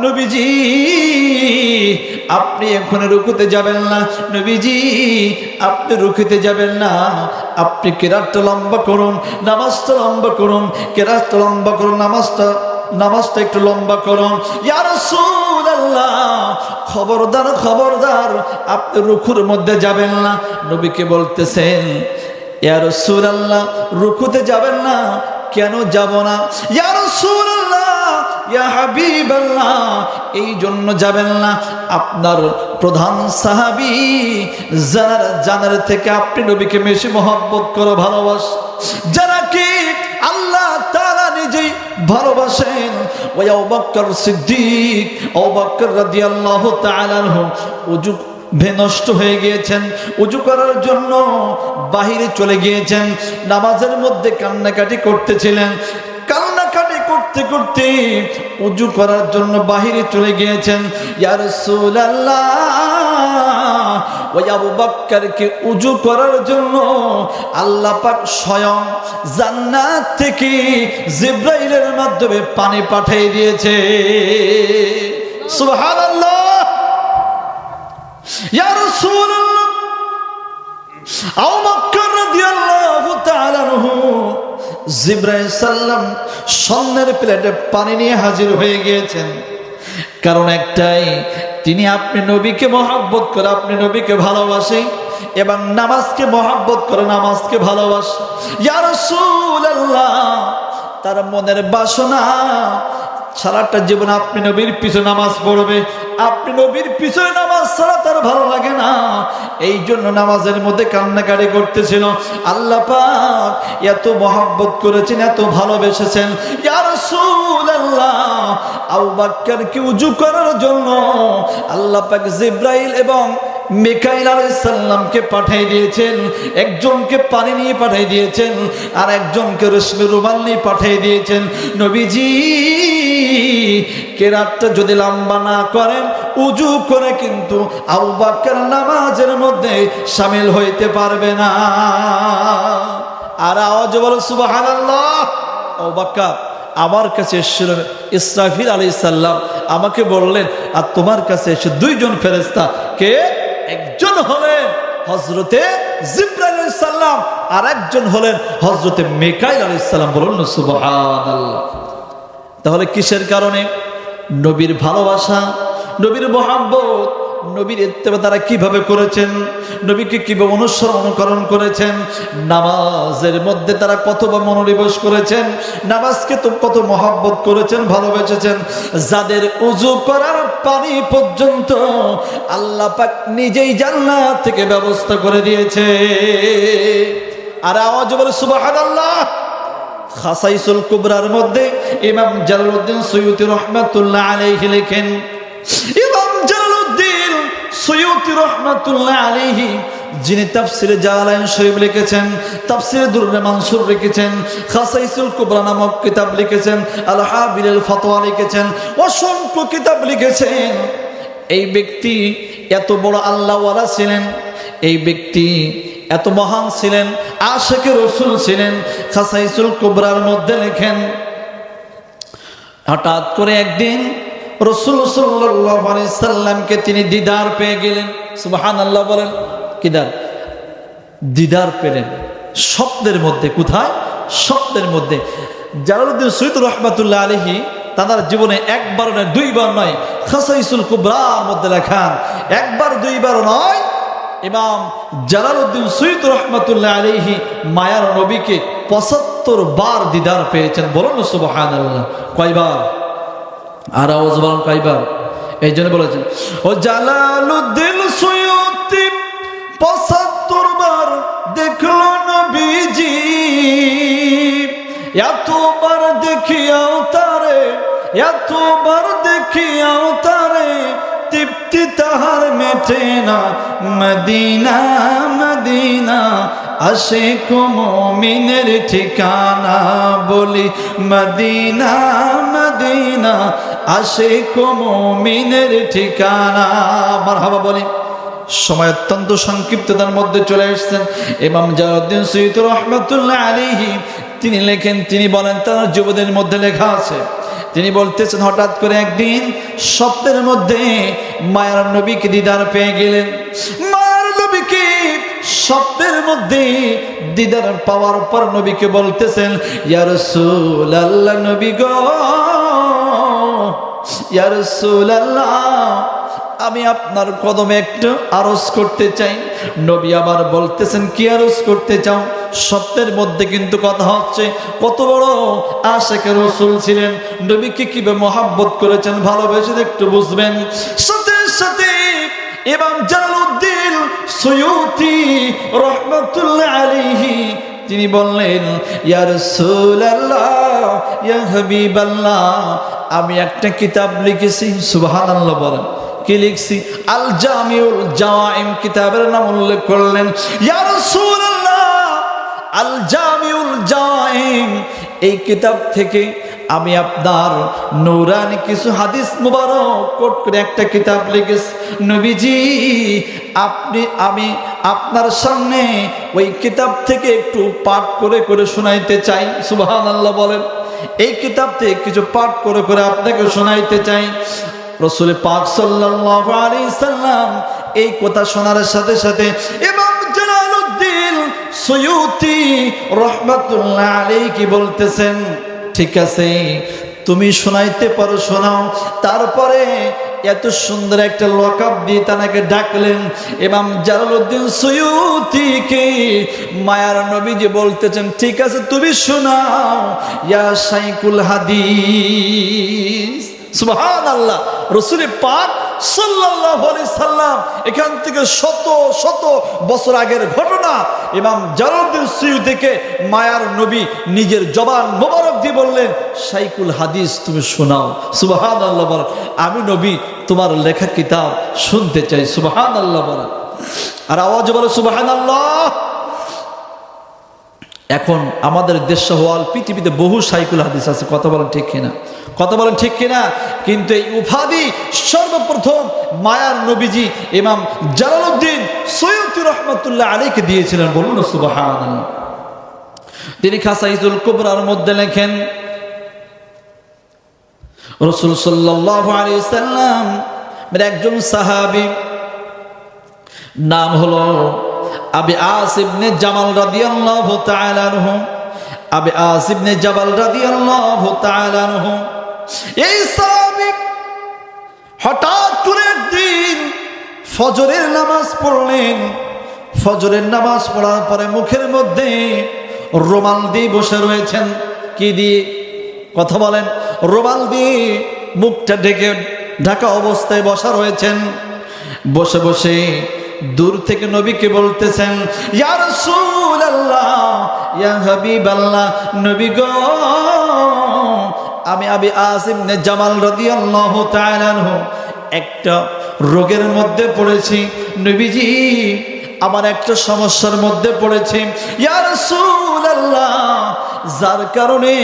নবীজি আপনি এখন রুকুতে যাবেন না, নবীজি আপনি রুকুতে যাবেন না, আপনি কিরাতটা লম্বা করুন, নামাজটা লম্বা করুন, কিরাতটা লম্বা করুন, নামাজটা একটু লম্বা করুন। ইয়া রাসূলুল্লাহ, খবরদার আপনি রুকুর মধ্যে যাবেন না। নবীকে বলতেছেন, ইয়া রাসূলুল্লাহ রুকুতে যাবেন না, কেন যাব না? ইয়া রাসূলুল্লাহ, ইয়া হাবিবাল্লাহ, এই জন্য যাবেন না, আপনার প্রধান সাহাবী জানার থেকে আপনি নবীকে বেশি মহব্বত করে ভালোবাসেন, যারা কি আল্লাহ তাআলা নিজেই ভালোবাসেন। ওয়া আবু বকর সিদ্দিক, আবু বকর রাদিয়াল্লাহু তাআলা আনহু উজু নষ্ট হয়ে গিয়েছেন, উজু করার জন্য বাহিরে চলে গিয়েছেন, নামাজের মধ্যে কান্নাকাটি করতেছিলেন। কান্নাকাটি করতে করতে উজু করার জন্য বাহিরে চলে গিয়েছেন। ইয়া রাসূলুল্লাহ, ওই আবু বকরকে উজু করার জন্য আল্লাহ পাক স্বয়ং জান্নাত থেকে জিবরাইলের মাধ্যমে পানি পাঠিয়ে দিয়েছে। সুবহানাল্লাহ। ইয়া রাসূলুল্লাহ, আবু বকর রাদিয়াল্লাহু তাআলা আনহু জিবরাইল সাল্লাম স্বর্ণের প্লেটে পানি নিয়ে হাজির হয়ে গিয়েছেন। কারণ একটাই, তিনি আপনি নবীকে মহব্বত করে, আপনি নবীকে ভালোবাসে এবং নামাজকে মহব্বত করে, নামাজকে ভালোবাসে। ইয়া রাসূলুল্লাহ, তার মনের বাসনা সারাটা জীবন আপনি নবীর পিছনে নামাজ পড়বে, আপনি নবীর পিছনে নামাজ ছাড়া তার ভালো লাগে না, এই জন্য নামাজের মধ্যে কান্নাকাটি করতেছিল। আল্লাহ পাক এত মহব্বত করেছেন, এত ভালোবেসেছেন। ইয়া রাসূলুল্লাহ, আবু বকরকে উযু করার জন্য আল্লাহ পাক জিবরাইল এবং মিকাইল আলাইহিস সালামকে পাঠিয়ে দিয়েছেন। একজনকে পানি নিয়ে পাঠিয়ে দিয়েছেন, আর একজনকে রেশমি রুমাল নিয়ে পাঠিয়ে দিয়েছেন। নবীজি কেরাতটা যদি লম্বা না করেন, উজু করে কিন্তু আবু বকর নামাজের মধ্যে শামিল হইতে পারবে না। আর আওয়াজ বলো সুবহানাল্লাহ। আবু বকর আমার কাছে এসেছিলেন ইসরাফিল আলাইহিস সালাম, আমাকে বললেন, আর তোমার কাছে এসে দুইজন ফেরেশতা, কে? একজন হলেন হযরতে জিবরাইল আলাইহিস সালাম, আর একজন হলেন হযরতে মিকাইল আলাইহিস সালাম। বলুন না সুবহানাল্লাহ। তাহলে কিসের কারণে? নবীর ভালোবাসা, নবীর মহব্বত নবীর ইত্তেবা তারা কিভাবে করেছেন, নবীকে কিভাবে অনুকরণ করেছেন, নামাজের মধ্যে তারা কতবার মনোনিবেশ করেছেন, নামাজকে তো কত মহব্বত করেছেন, ভালোবেসেছেন। যাদের উযু করার পানি পর্যন্ত আল্লাহ পাক নিজেই জান্নাত থেকে ব্যবস্থা করে দিয়েছে। আর আওয়াজ বলে সুবহানাল্লাহ। খাসাইসুল কুবরার মধ্যে ইমাম জালালউদ্দিন সুয়ুতী রাহমাতুল্লাহ আলাইহি লেখেন, ইমাম জালালউদ্দিন সুয়ুতী রাহমাতুল্লাহ আলাইহি যিনি তাফসিরে জালালাইন শরীফ লিখেছেন, তাফসিরে দুররে মানসুর লিখেছেন, খাসাইসুল কুবরা নামক কিতাব লিখেছেন, আল হাবিল ফাতওয়া লিখেছেন, অসংখ্য কিতাব লিখেছেন। এই ব্যক্তি এত বড় আল্লাহওয়ালা ছিলেন, এই ব্যক্তি এত মহান ছিলেন, আশিকে রাসূল ছিলেন। খাসাইসুল কুবরার মধ্যে লেখেন, হঠাৎ করে একদিন রাসূল সাল্লাল্লাহু আলাইহি সাল্লামকে তিনি দিদার পেয়ে গেলেন। সুবহানাল্লাহ বলেন। কিদার দিদার পেলেন স্বপ্নের মধ্যে। কোথায়? স্বপ্নের মধ্যে। জালালউদ্দিন সুয়ুতী রাহমাতুল্লাহ আলাইহি তাদের জীবনে একবার নয়, দুইবার নয়, খাসাইসুল কুবরার মধ্যে লেখান, একবার দুইবার নয়, ইমাম জালালউদ্দিন সুয়ুতী রাহমাতুল্লাহ আলাইহি মায়ার নবীকে ৭৫ বার দিদার পেয়েছেন। বলুন সুবহানাল্লাহ। কয়বার? আর আওয়াজ বলেন কয়বার? এই জন্য বলেছেন, ও জালালউদ্দিন সুয়ুতী ৭৫ বার দেখলো নবীজি, এতবার দেখিয়াও তারে, এতবার দেখিয়াও তারে, তৃপ্তি তাহার মেটে না। মদিনা মদিনা আশিক মুমিনের ঠিকানা, বলি মদিনা মদিনা আশিক মুমিনের ঠিকানা। মারহাবা বলি। সময় অত্যন্ত সংক্ষিপ্ততার মধ্যে চলে এসেছেন। ইমাম জালালউদ্দিন সুয়ুতী রাহমাতুল্লাহ আলাইহি তিনি লেখেন, তিনি বলেন, তার জীবনের মধ্যে লেখা আছে, তিনি বলতেছেন, হঠাৎ করে একদিন স্বপ্নের মধ্যে মায়ার নবীকে দিদার পেয়ে গেলেন। মায়ার নবীকে স্বপ্নের মধ্যে দিদার পাওয়ার পর নবীকে বলতেছেন, ইয়া রাসূলুল্লাহ, নবী গো, ইয়া রাসূলুল্লাহ, আমি আপনার কদমে একটু আরজ করতে চাই। নবী আবার বলতেছেন, কি আরজ করতে চাও? স্বপ্নের মধ্যে কিন্তু কথা হচ্ছে। কত বড় আশিক রাসূল ছিলেন, নবীকে কিভাবে মহব্বত করেছেন, ভালোবেসে একটু বুঝবেন। সাথে সাথে ইমাম জালালউদ্দিন সুয়ুতী রাহমাতুল্লাহ আলাইহি তিনি বললেন, ইয়া রাসূলুল্লাহ, ইয়া হাবিবাল্লাহ, আমি একটা কিতাব লিখেছি। সুবহানাল্লাহ বলেন। কি লিখছি? আল জামিউল জাওয়াইম কিতাবের নাম উল্লেখ করলেন। ইয়া রাসূলুল্লাহ, আল জামিউল জাওয়াইম, এই কিতাব থেকে আমি আপনার নূরানি কিছু হাদিস মুবারক কোট করে একটা কিতাব লিখেছি। নবীজি, আমি আপনার সামনে ওই কিতাব থেকে একটু পাঠ করে করে শোনাইতে চাই। সুবহানাল্লাহ বলেন। এই কিতাব থেকে কিছু পাঠ করে করে আপনাকে শোনাইতে চাই। রাসূল পাক সাল্লাল্লাহু আলাইহি সাল্লাম এই কথা শোনার সাথে সাথে ইমাম জালালউদ্দিন সুয়ুতী রাহমাতুল্লাহ আলাইহি কি বলতেছেন, ঠিক আছে, তুমি শোনাইতে পারো, শোনাও। তারপরে এত সুন্দর একটা লকব দিয়ে তাকে ডাকলেন। ইমাম জালালউদ্দিন সুয়ুতীকে মায়ার নবীজি বলতেছেন, ঠিক আছে, তুমি শোনাও, ইয়া শাইখুল হাদিস। সুবহানাল্লাহ। রাসূল পাক সাল্লাল্লাহু আলাইহি সাল্লাম এখান থেকে শত শত বছর আগের ঘটনা ইমাম জালালউদ্দিন সুয়ুতীকে মায়ার নবী নিজের জবান মোবারক দিয়ে বললেন, শাইখুল হাদিস, তুমি শোনাও। সুবহানাল্লাহ বলেন। আমি নবী তোমার লেখা কিতাব শুনতে চাই। সুবহানাল্লাহ বলেন। আর আওয়াজ বলো সুবহানাল্লাহ। এখন আমাদের দেশ হওয়াল পৃথিবীতে বহু শাইখুল হাদিস আছে। কথা বলেন ঠিক কিনা? কথা বলেন ঠিক কিনা? কিন্তু এই উপাধি সর্বপ্রথম মায়ার নবীজি ইমাম জালালউদ্দিন সুয়ুতী রাহমাতুল্লাহ আলাইহিকে দিয়েছিলেন। বলুন সুবহানাল্লাহ। তিনি খাসাইসুল কুবরার মধ্যে লেখেন, রাসূল সাল্লাল্লাহু আলাইহি সাল্লাম একজন সাহাবী, নাম হলো আবি আস ইবনে জামাল রাদিয়াল্লাহু তাআলা আনহু। আবি আস ইবনে জাবাল রাদিয়াল্লাহু তাআলা আনহু, এই সাহাবী হঠাৎ করে একদিন ফজরের নামাজ পড়লেন। ফজরের নামাজ পড়ার পরে মুখের মধ্যে রুমাল দিয়ে বসে রয়েছেন। কি দিয়ে? কথা বলেন। রুমাল দিয়ে মুখটা ঢাকা অবস্থায় বসা রয়েছেন। বসে বসে দূর থেকে নবীকে বলতেছেন, ইয়া রাসূলুল্লাহ, ইয়া হাবিবাল্লাহ, নবী গো, আমি আবি আসিম ইবনে জামাল রাদিয়াল্লাহু তাআলা আনহু একটা রোগের মধ্যে পড়েছি। নবীজি, আমার একটা সমস্যার মধ্যে পড়েছি। ইয়া রাসূলুল্লাহ, যার কারণে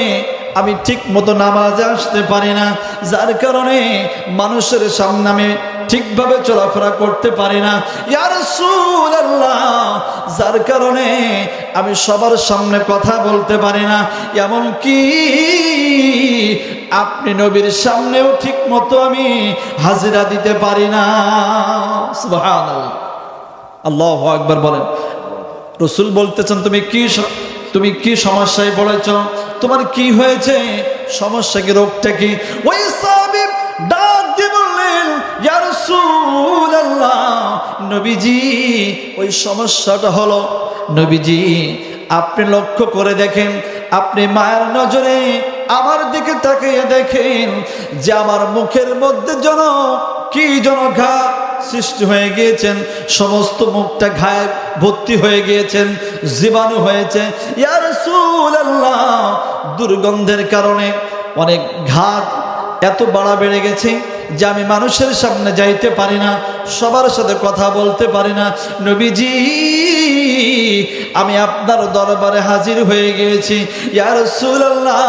আমি ঠিক মতো নামাজে আসতে পারি না, যার কারণে মানুষের সামনে আমি ঠিকভাবে চলাফেরা করতে পারি না। ইয়া রাসূলুল্লাহ, যার কারণে আমি সবার সামনে কথা বলতে পারি না, এমন কি আপনি নবীর সামনেও ঠিক মতো আমি হাজিরা দিতে পারি না। সুবহানাল্লাহ, আল্লাহু আকবার বলেন। রাসূল বলতেছেন, তুমি কি সমস্যায় পড়েছ? তোমার কি হয়েছে? সমস্যা কি? রোগটা কি? ওই সাহাবী ডাক দিয়ে বললেন, ইয়া রাসূলুল্লাহ, নবীজি, ওই সমস্যাটা হলো, নবীজি আপনি লক্ষ্য করে দেখেন, আপনি মায়ের নজরে আমার দিকে তাকিয়ে দেখেন যে আমার মুখের মধ্যে যেন ঘা সৃষ্টি হয়ে গিয়েছেন, সমস্ত মুখটা ঘায়ে ভর্তি হয়ে গিয়েছেন, জীবাণু হয়েছে। ইয়া রাসূলুল্লাহ, দুর্গন্ধের কারণে অনেক ঘা এত বাড়া বেড়ে গেছে যে আমি মানুষের সামনে যাইতে পারি না, সবার সাথে কথা বলতে পারি না। নবীজি, আমি আপনার দরবারে হাজির হয়ে গিয়েছি। ইয়া রাসূলুল্লাহ,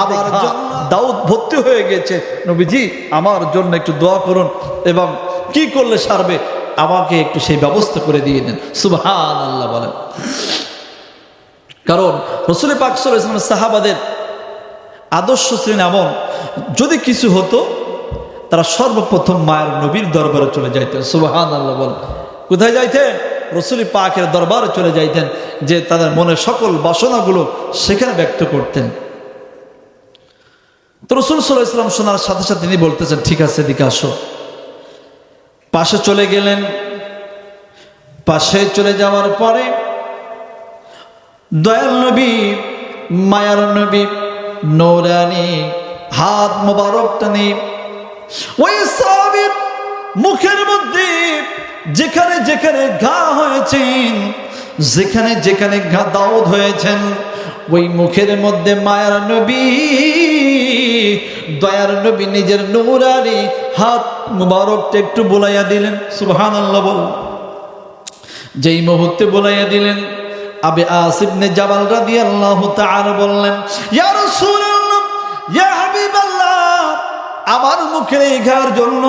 আমার জন্য দাউদ ভর্তি হয়ে গেছে। নবীজি, আমার জন্য একটু দোয়া করুন, এবং কি করলে সারবে আমাকে একটু সেই ব্যবস্থা করে দিয়ে দেন। সুবহানাল্লাহ বলেন। কারণ রাসূল পাক সাল্লাল্লাহু আলাইহি ওয়াসাল্লাম সাহাবাদের আদর্শ ছিলেন এমন, যদি কিছু হতো তারা সর্বপ্রথম মায়ের নবীর দরবারে চলে যাইতেন। সুবহানাল্লাহ বলেন। কোথায় যাইতেন? রাসূল পাকের দরবারে চলে যাইতেন, যে তাদের মনের সকল বাসনাগুলো সেখানে ব্যক্ত করতেন। তো রাসূল সাল্লাল্লাহু আলাইহি ওয়াসাল্লাম শোনার সাথে সাথে তিনি বলতেছেন, ঠিক আছে, এদিকে আসো। পাশে চলে গেলেন। পাশে চলে যাওয়ার পরে দয়াল নবী, মায়ার নবী, নূরানী হাত মোবারকটা নিয়ে ওই সাহাবীর মুখের মধ্যে যেখানে যেখানে ঘা হয়েছেন, যেখানে যেখানে ঘা দাউদ হয়েছেন, ওই মুখের মধ্যে মায়ার নবী, দয়ার নবী নিজের নূরানী হাত মুবারকটা একটু বুলাইয়া দিলেন। সুবহানাল্লাহ বল। যেই মুহূর্তে বুলাইয়া দিলেন, আবি আসিম ইবনে জাবাল রাদিয়াল্লাহু তাআলা বললেন, ইয়া রাসূলুল্লাহ, ইয়া হাবিবাল্লাহ, আমার মুখের এই ঘার জন্য,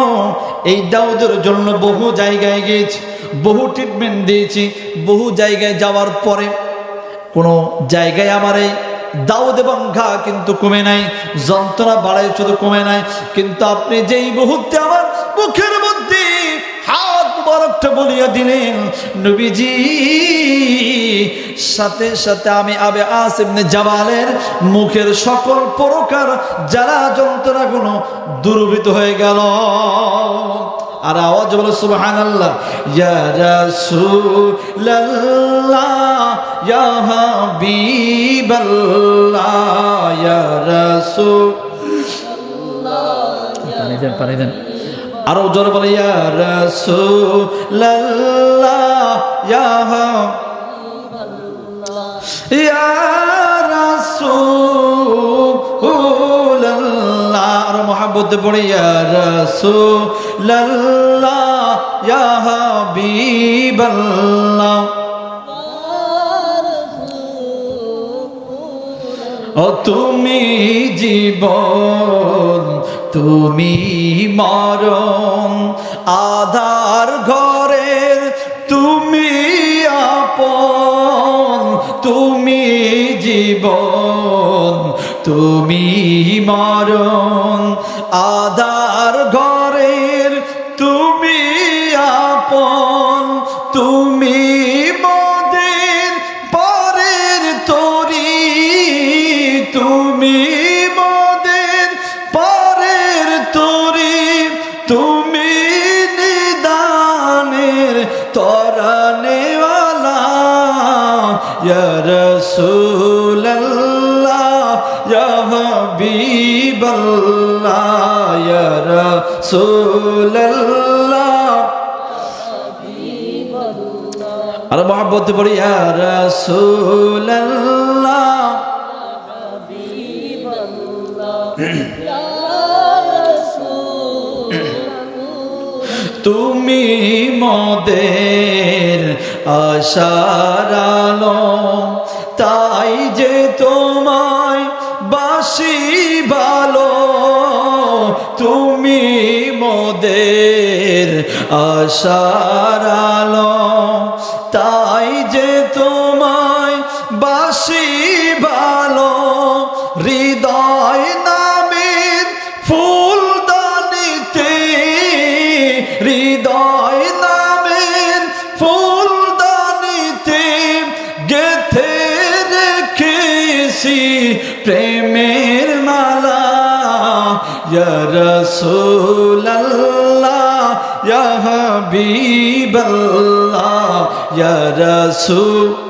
এই দাউদের জন্য বহু জায়গায় গিয়েছি, বহু ট্রিটমেন্ট দিয়েছি, বহু জায়গায় যাওয়ার পরে কোনো জায়গায় আমার এই দাউদ এবং ঘা কিন্তু কমে নাই, যন্ত্রণা বাড়ায় শুধু কমে নাই। কিন্তু আপনি যেই মুহূর্তে আমার মুখের মধ্যে হাত মুবারকটা বলিয়া দিলেন, নবীজি, সাথে সাথে আমি আবি আসিম ইবনে জাবালের মুখের সকল প্রকার জ্বালা যন্ত্রণাগুলো দূরীভূত হয়ে গেল। আর আওয়াজ বলো সুবহানাল্লাহ। ইয়া রাসূলুল্লাহ, ইয়া হাবিবাল্লাহ, ইয়া রাসূলুল্লাহ, পানি দেন। আরো জোরে বলে, ইয়া রাসূলুল্লাহ, ইয়া হাবিবাল্লাহ, ইয়া রাসূলুল্লাহ। আর মুহাব্বতে পড়ে, ইয়া রাসূলুল্লাহ, ইয়া হাবিবাল্লাহ। ও তুমি জীবন, তুমি মরণ, আধার ঘরের তুমি আপন, তুমি জীবন, তুমি মরণ, আধার ঘরের তুমি আপন, তুমি মোদের পরের তরি, তুমি মোদের পরের তরি, তুমি নিদান ইয়া রাসূলাল্লাহ ইয়া হাবিবাল্লাহ ইয়া রাসূলাল্লাহ আর মহব্বতে পড়ি ইয়া রাসূলাল্লাহ তুমি মোদের আশার আলো তাই যে তোমায় বাসি ভালো তুমি মোদের আশার আলো তাই যে তোমায় বাসি ভালো হৃদয় নামের ফুলদানিতে হৃদয় নামের ফুলদানিতে গেথে রেখেছি প্রেমের মালা ইয়া রাসূলাল্লাহ ইয়া হাবিবাল্লাহ ইয়া রাসূলাল্লাহ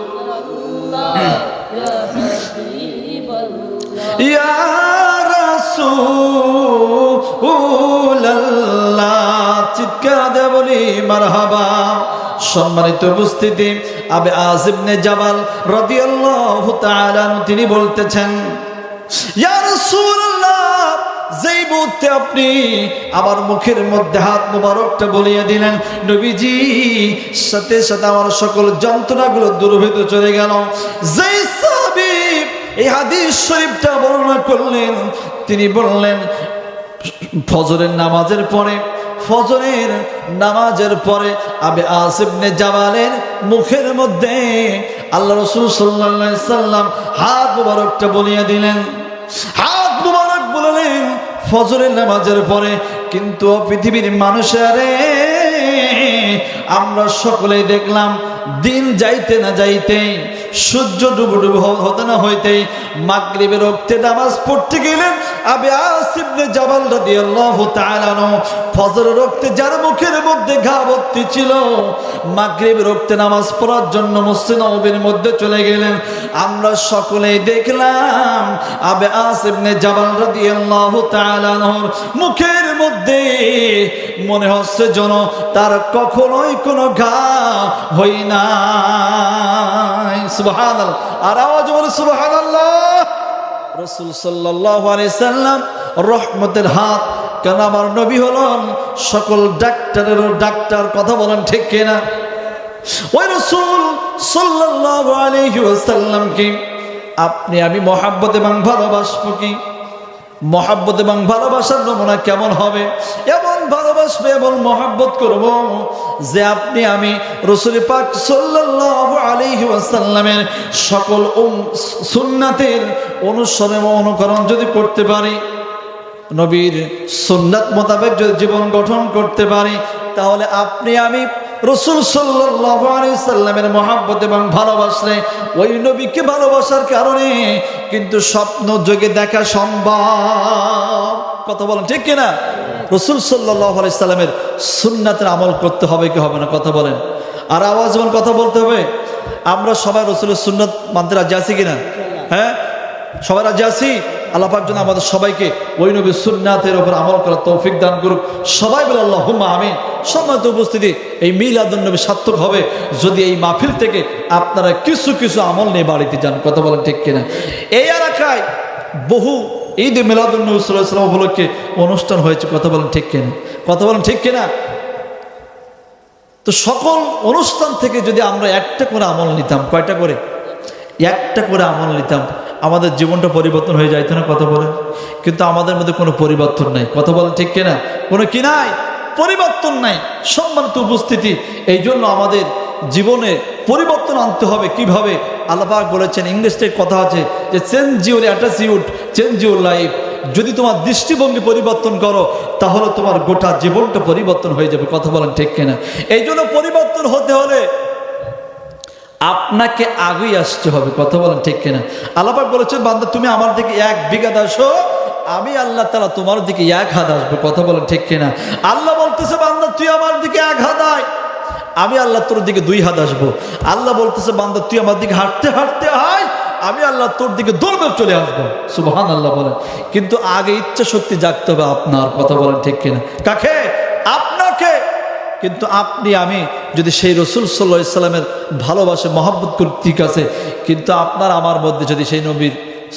ইয়া রাসূলাল্লাহ চিৎকার দিয়ে বলি মারহাবা। সম্মানিত উপস্থিতি, আবে আজ ইবনে জাবাল রাদিয়াল্লাহু তাআলা তিনি বলতেছেন, ইয়া রাসূলুল্লাহ, যেই মুহূর্তে আপনি আমার মুখের মধ্যে হাত মোবারকটা বলিয়ে দিলেন নবীজি, সাথে সাথে আমার সকল যন্ত্রণাগুলো দূর হতে চলে গেল। যেই সাহাবী এই হাদিস শরীফটা বর্ণনা করলেন, তিনি বললেন ফজরের নামাজের পরে আবে আস ইবনে জাবালের মুখের মধ্যে আল্লাহ রাসূল সাল্লাল্লাহু আলাইহি সাল্লাম হাত মোবারকটা বলিয়ে দিলেন। হাত মোবারক বললেন ফজরের নামাজের পরে। কিন্তু পৃথিবীর মানুষেরে আমরা সকলেই দেখলাম দিন যাইতে না যাইতেই, সূর্য ডুবুডুবু হতে না হইতেই মাগরিবের ওয়াক্তে নামাজ পড়তে গেলেন আবে আস ইবনে জাবাল রাদিয়াল্লাহু তাআলা আনহু ফজরের ওয়াক্তে যার মুখের মধ্যে ঘা ভর্তি ছিল, মাগরিবের ওয়াক্তে নামাজ পড়ার জন্য মসজিদ নববীর মধ্যে চলে গেলেন। আমরা সকলেই দেখলাম আবে আস ইবনে জাবাল রাদিয়াল্লাহু তাআলা আনহুর মুখের মধ্যে মনে হচ্ছে যেন তার কখনোই কোনো ঘা হই নাই। সুবহানাল্লাহ, আর আওয়াজ বলে সুবহানাল্লাহ। রাসূল সাল্লাল্লাহু আলাইহি সাল্লাম রহমতের হাত, কেন আমার নবী হলেন সকল ডাক্তারেরও ডাক্তার, কথা বলেন ঠিক কিনা? ওই রাসূল সাল্লাল্লাহু আলাইহি ওয়াসাল্লামকে আপনি আমি মহব্বত এবং ভালোবাসবো কি? মহব্বত এবং ভালোবাসার নমুনা কেমন হবে? এমন ভালোবাসবে এবং মহব্বত করব যে আপনি আমি রাসূল পাক সাল্লাল্লাহু আলাইহি ওয়াসাল্লামের সকল সুন্নাতের অনুসরণ ও অনুকরণ যদি করতে পারি, নবীর সুন্নাত মোতাবেক যদি জীবন গঠন করতে পারি, তাহলে আপনি আমি রাসূল সাল্লাল্লাহু আলাইহি সাল্লামের মহব্বত এবং ভালোবাসলে ওই নবীকে ভালোবাসার কারণে কিন্তু স্বপ্ন যোগে দেখা সম্ভব। কথা বলেন ঠিক কিনা? রাসূল সাল্লাল্লাহু আলাইহি সাল্লামের সুন্নাতের আমল করতে হবে কি হবে না? কথা বলেন। আর আওয়াজ যেমন কথা বলতে হবে। আমরা সবাই রাসূলের সুন্নাত মানতে রাজি আছি কিনা? হ্যাঁ, সবাই রাজি আছি? আল্লাহ পাক যেন আমাদের সবাইকে ওই নবীর সুন্নাতের উপর আমল করার তৌফিক দান করুক। সবাই বলে আল্লাহুম্মা আমিন। সম্মানিত উপস্থিতি, এই মিলাদুন নবী সার্থক হবে যদি এই মাহফিল থেকে আপনারা কিছু কিছু আমল নিয়ে বাড়িতে যান। কথা বলেন ঠিক কিনা? এই এলাকায় বহু ঈদ মিলাদুন নবী সাল্লাল্লাহু আলাইহি ওয়াসাল্লাম উপলক্ষে অনুষ্ঠান হয়েছে। কথা বলেন ঠিক কিনা? কথা বলেন ঠিক কিনা? তো সকল অনুষ্ঠান থেকে যদি আমরা একটা করে আমল নিতাম, কয়টা করে? একটা করে আমল নিতাম, আমাদের জীবনটা পরিবর্তন হয়ে যাইতো না? কথা বলেন। কিন্তু আমাদের মধ্যে কোনো পরিবর্তন নাই। কথা বলেন ঠিক কিনা? কোনো কি নাই? পরিবর্তন নাই। সম্মানিত উপস্থিতি, এই জন্য আমাদের জীবনে পরিবর্তন আনতে হবে। কিভাবে? আল্লাহ পাক বলেছেন, ইংলিশে কথা আছে যে change your attitude, change your life. যদি তোমার দৃষ্টিভঙ্গি পরিবর্তন করো তাহলে তোমার গোটা জীবনটা পরিবর্তন হয়ে যাবে। কথা বলেন ঠিক কিনা? এই জন্য পরিবর্তন হতে হলে আপনাকে আগেই আসতে হবে। কথা বলেন ঠিক কিনা? আল্লাহ পাক বলেছেন, বান্দা তুমি আমার দিকে 1 বিঘা আসো, আমি আল্লাহ তাআলা তোমার দিকে 1 হাত আসবো। কথা বলেন ঠিক কিনা? আল্লাহ বলতেছে, বান্দা তুই আমার দিকে 1 হাত আয়, আমি আল্লাহ তোর দিকে 2 হাত আসবো। আল্লাহ বলতেছে বান্দা তুই আমার দিকে হাঁটতে হাঁটতে আয়, আমি আল্লাহ তোর দিকে দৌড়ে চলে আসবো। সুবহানাল্লাহ বলেন। কিন্তু আগে ইচ্ছা শক্তি জাগতে হবে আপনার, কথা বলেন ঠিক কিনা? কাকে? আপনাকে। কিন্তু আপনি আমি যদি সেই রাসূল সাল্লাল্লাহু আলাইহি সাল্লামের ভালোবাসে মহব্বত করি ঠিক আছে, কিন্তু আপনার আমার মধ্যে যদি সেই নবীর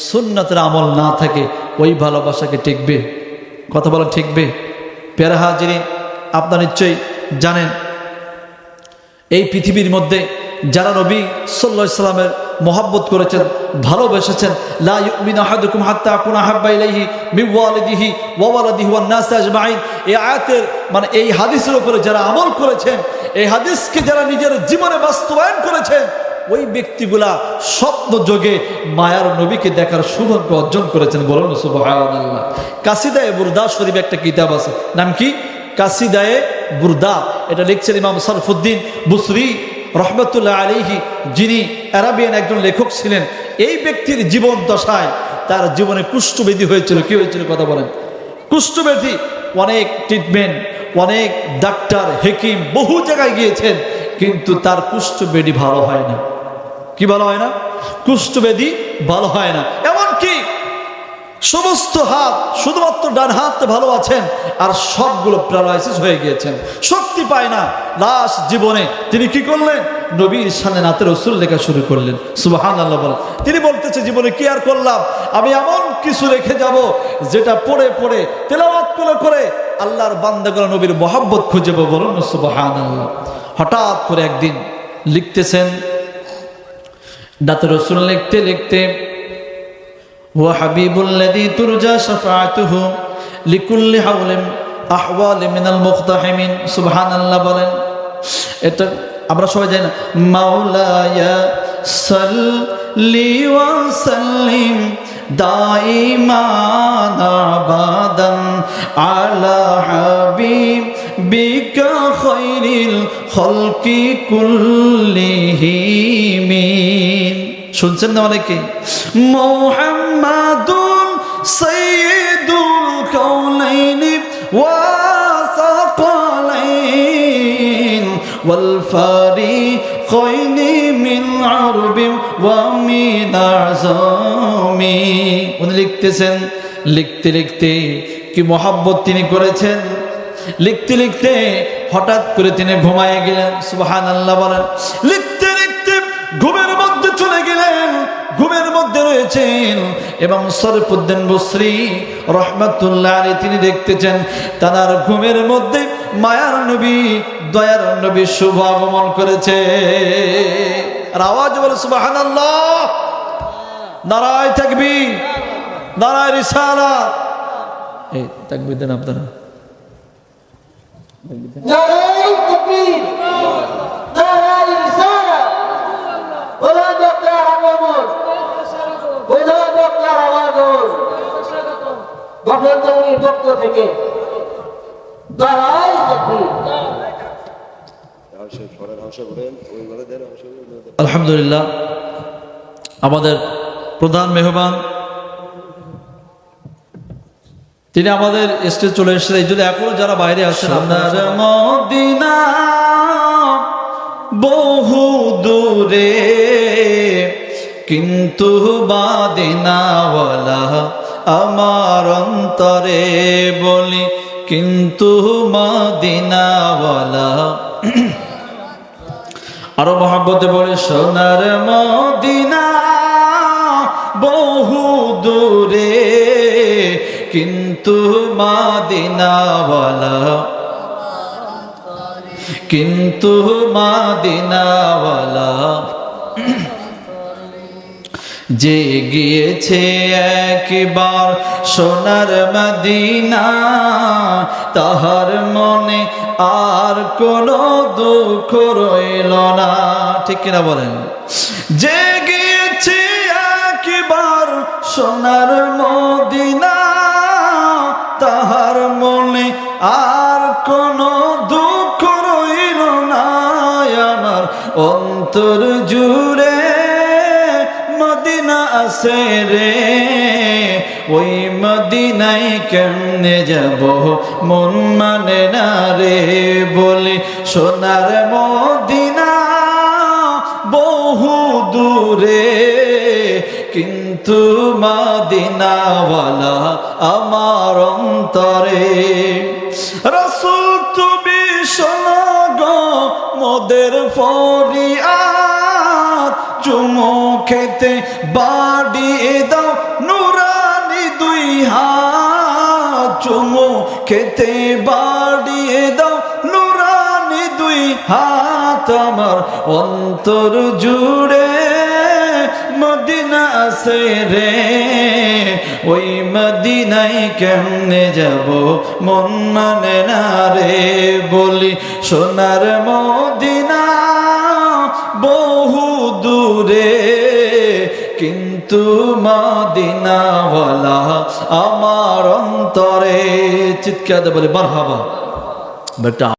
সুন্নাতের আমল না থাকে, ওই ভালোবাসাকে টিকবে? কথা বলেন টিকবে? প্যারা হাজিরিন, আপনারা নিশ্চয়ই জানেন এই পৃথিবীর মধ্যে যারা নবী সাল্লাল্লাহু আলাইহি সাল্লামের মহব্বত করেছেন, ভালোবেসেছেন, লা ইউমিনু আহাদুকুম হাত্তা আকুনা হাব্বা ইলাইহি মিন ওয়ালিদিহি ওয়া ওয়ালাদিহি ওয়ান নাস আজমাইন। এই আয়াতের মানে এই হাদিসের উপরে যারা আমল করেছেন, এই হাদিসকে যারা নিজের জীবনে বাস্তবায়ন করেছেন, ওই ব্যক্তিগুলা স্বপ্ন যোগে মায়ার নবীকে দেখার সৌভাগ্য অর্জন করেছেন। বলুন সুবহানাল্লাহ। কাসিদায়ে বুরদা শরীফ একটা কিতাব আছে, নাম কি? কাসিদায়ে বুরদা। এটা লিখছেন ইমাম সারফুদ্দিন বুসরি রহমতুল্লাহ আলাইহি, যিনি আরাবিয়ান একজন লেখক ছিলেন। এই ব্যক্তির জীবন দশায় তার জীবনে কুষ্ঠব্যাধি হয়েছিল। কি হয়েছিল? কথা বলেন। কুষ্ঠব্যাধি, অনেক ট্রিটমেন্ট, অনেক ডাক্তার হেকিম বহু জায়গায় গিয়েছেন, কিন্তু তার কুষ্ঠব্যাধি ভালো হয় না। কি ভালো হয় না? কুষ্ঠব্যাধি ভালো হয় না। এমনকি সমস্ত হাত, শুধুমাত্র ডান হাত ভালো আছেন, আর সবগুলো প্যারালাইসিস হয়ে গিয়েছেন, শক্তি পায় না। লাস্ট জীবনে তিনি কি করলেন? নবীর সামনে নাতে রাসূল লেখা শুরু করলেন। সুবহানাল্লাহ বলেন। তিনি বলতেছে জীবনে কি আর করলাম, আমি এমন কিছু রেখে যাব যেটা পড়ে পড়ে তেলাওয়াত করে করে আল্লাহর বান্দাগুলো নবীর মহব্বত খুঁজে পাবো। বলুন সুবহানাল্লাহ। হঠাৎ করে একদিন লিখতেছেন, নাতে রাসূল লিখতে লিখতে, هو حبيب الذي ترجى شفاعته لكل حول أحوال من المقتحمين। সুবহানাল্লাহ বলেন। এটা আমরা সবাই জানি না, মাওলায়া সাল্লি ওয়া সাল্লিম দাইমান আবাদান আলা হাবিবিকা খায়রিল খালকি কুল্লিহিম। শুনছেন না অনেকে? মুহাম্মাদুন সাইয়্যিদুল কাউনাইনি ওয়া সাকালাইন ওয়াল ফারিকাইনি মিন আরবিন ওয়া মিন আযমি। উনি লিখতেছেন, লিখতে লিখতে কি মহব্বত তিনি করেছেন। লিখতে লিখতে হঠাৎ করে তিনি ঘুমায় গেলেন। সুবহানাল্লাহ বলেন। লিখতে লিখতে ঘুমের মধ্যে চলে গেলেন, ঘুমের মধ্যে রয়েছেন। এবং সারফুদ্দিন বুসরি রহমাতুল্লাহ আলাইহি তিনি দেখতেছেন তার ঘুমের মধ্যে মায়ার নবী, দয়ার নবী শুভ আগমন করেছে। আর আওয়াজ বলে সুবহানাল্লাহ, নারায়ে তাকবীর, নারায়ে রিসালাত। এই তাকবীর দেন আপনারা। নারায়ে তাকবীর, নারায়ে রিসালাত। ওলা ডক্টর আগমন, ওলা ডক্টর আগমন। গঠনতন্ত্রের পক্ষ থেকে নারায়ে তাকবীর। আলহামদুলিল্লাহ। আমাদের প্রধান মেহমান তিনি আমাদের স্টেজ চলে এসেছেন। এই জন্য এখনো যারা বাইরে আছেন, আপনার মদিনা বহু দূরে কিন্তু মদিনাওয়ালা আমার অন্তরে, বলি কিন্তু মদিনাওয়ালা। আরো মহব্বতে বলে, সোনার মদিনা বহু দূরে কিন্তু মদিনাওয়ালা, কিন্তু মদিনাওয়ালা। যে গিয়েছে একবার সোনার মদিনা, তাহার মনে আর কোনো দুঃখ রইল না। ঠিক কিনা বলেন? যে গিয়েছে একবার সোনার মদিনা, তাহার মনে আর কোনো দুঃখ রইল না। আমার অন্তর জুড়ে মদিনা আছে রে, ওই মদিনায় কেমনে যাব, মন মানে না রে। বলি সোনার মদিনা বহু দূরে, কিন্তু মদিনাওয়ালা আমার অন্তরে। রাসূল তুমি শোনো গো মোদের ফরিয়াদ, চুমু খেতে বাড়িয়ে দাও নুরানি দুই হাত, চুমু খেতে বাড়িয়ে দাও নুরানি দুই হাত। আমার অন্তর জুড়ে মদিনা আছে রে, ওই মদিনায় কেমনে যাব, মন মানে না রে। বলি সোনার মদিনা বহু দূরে, কিন্তু মদিনাওয়ালা আমার অন্তরে। চিৎকার বলে মারহাবা।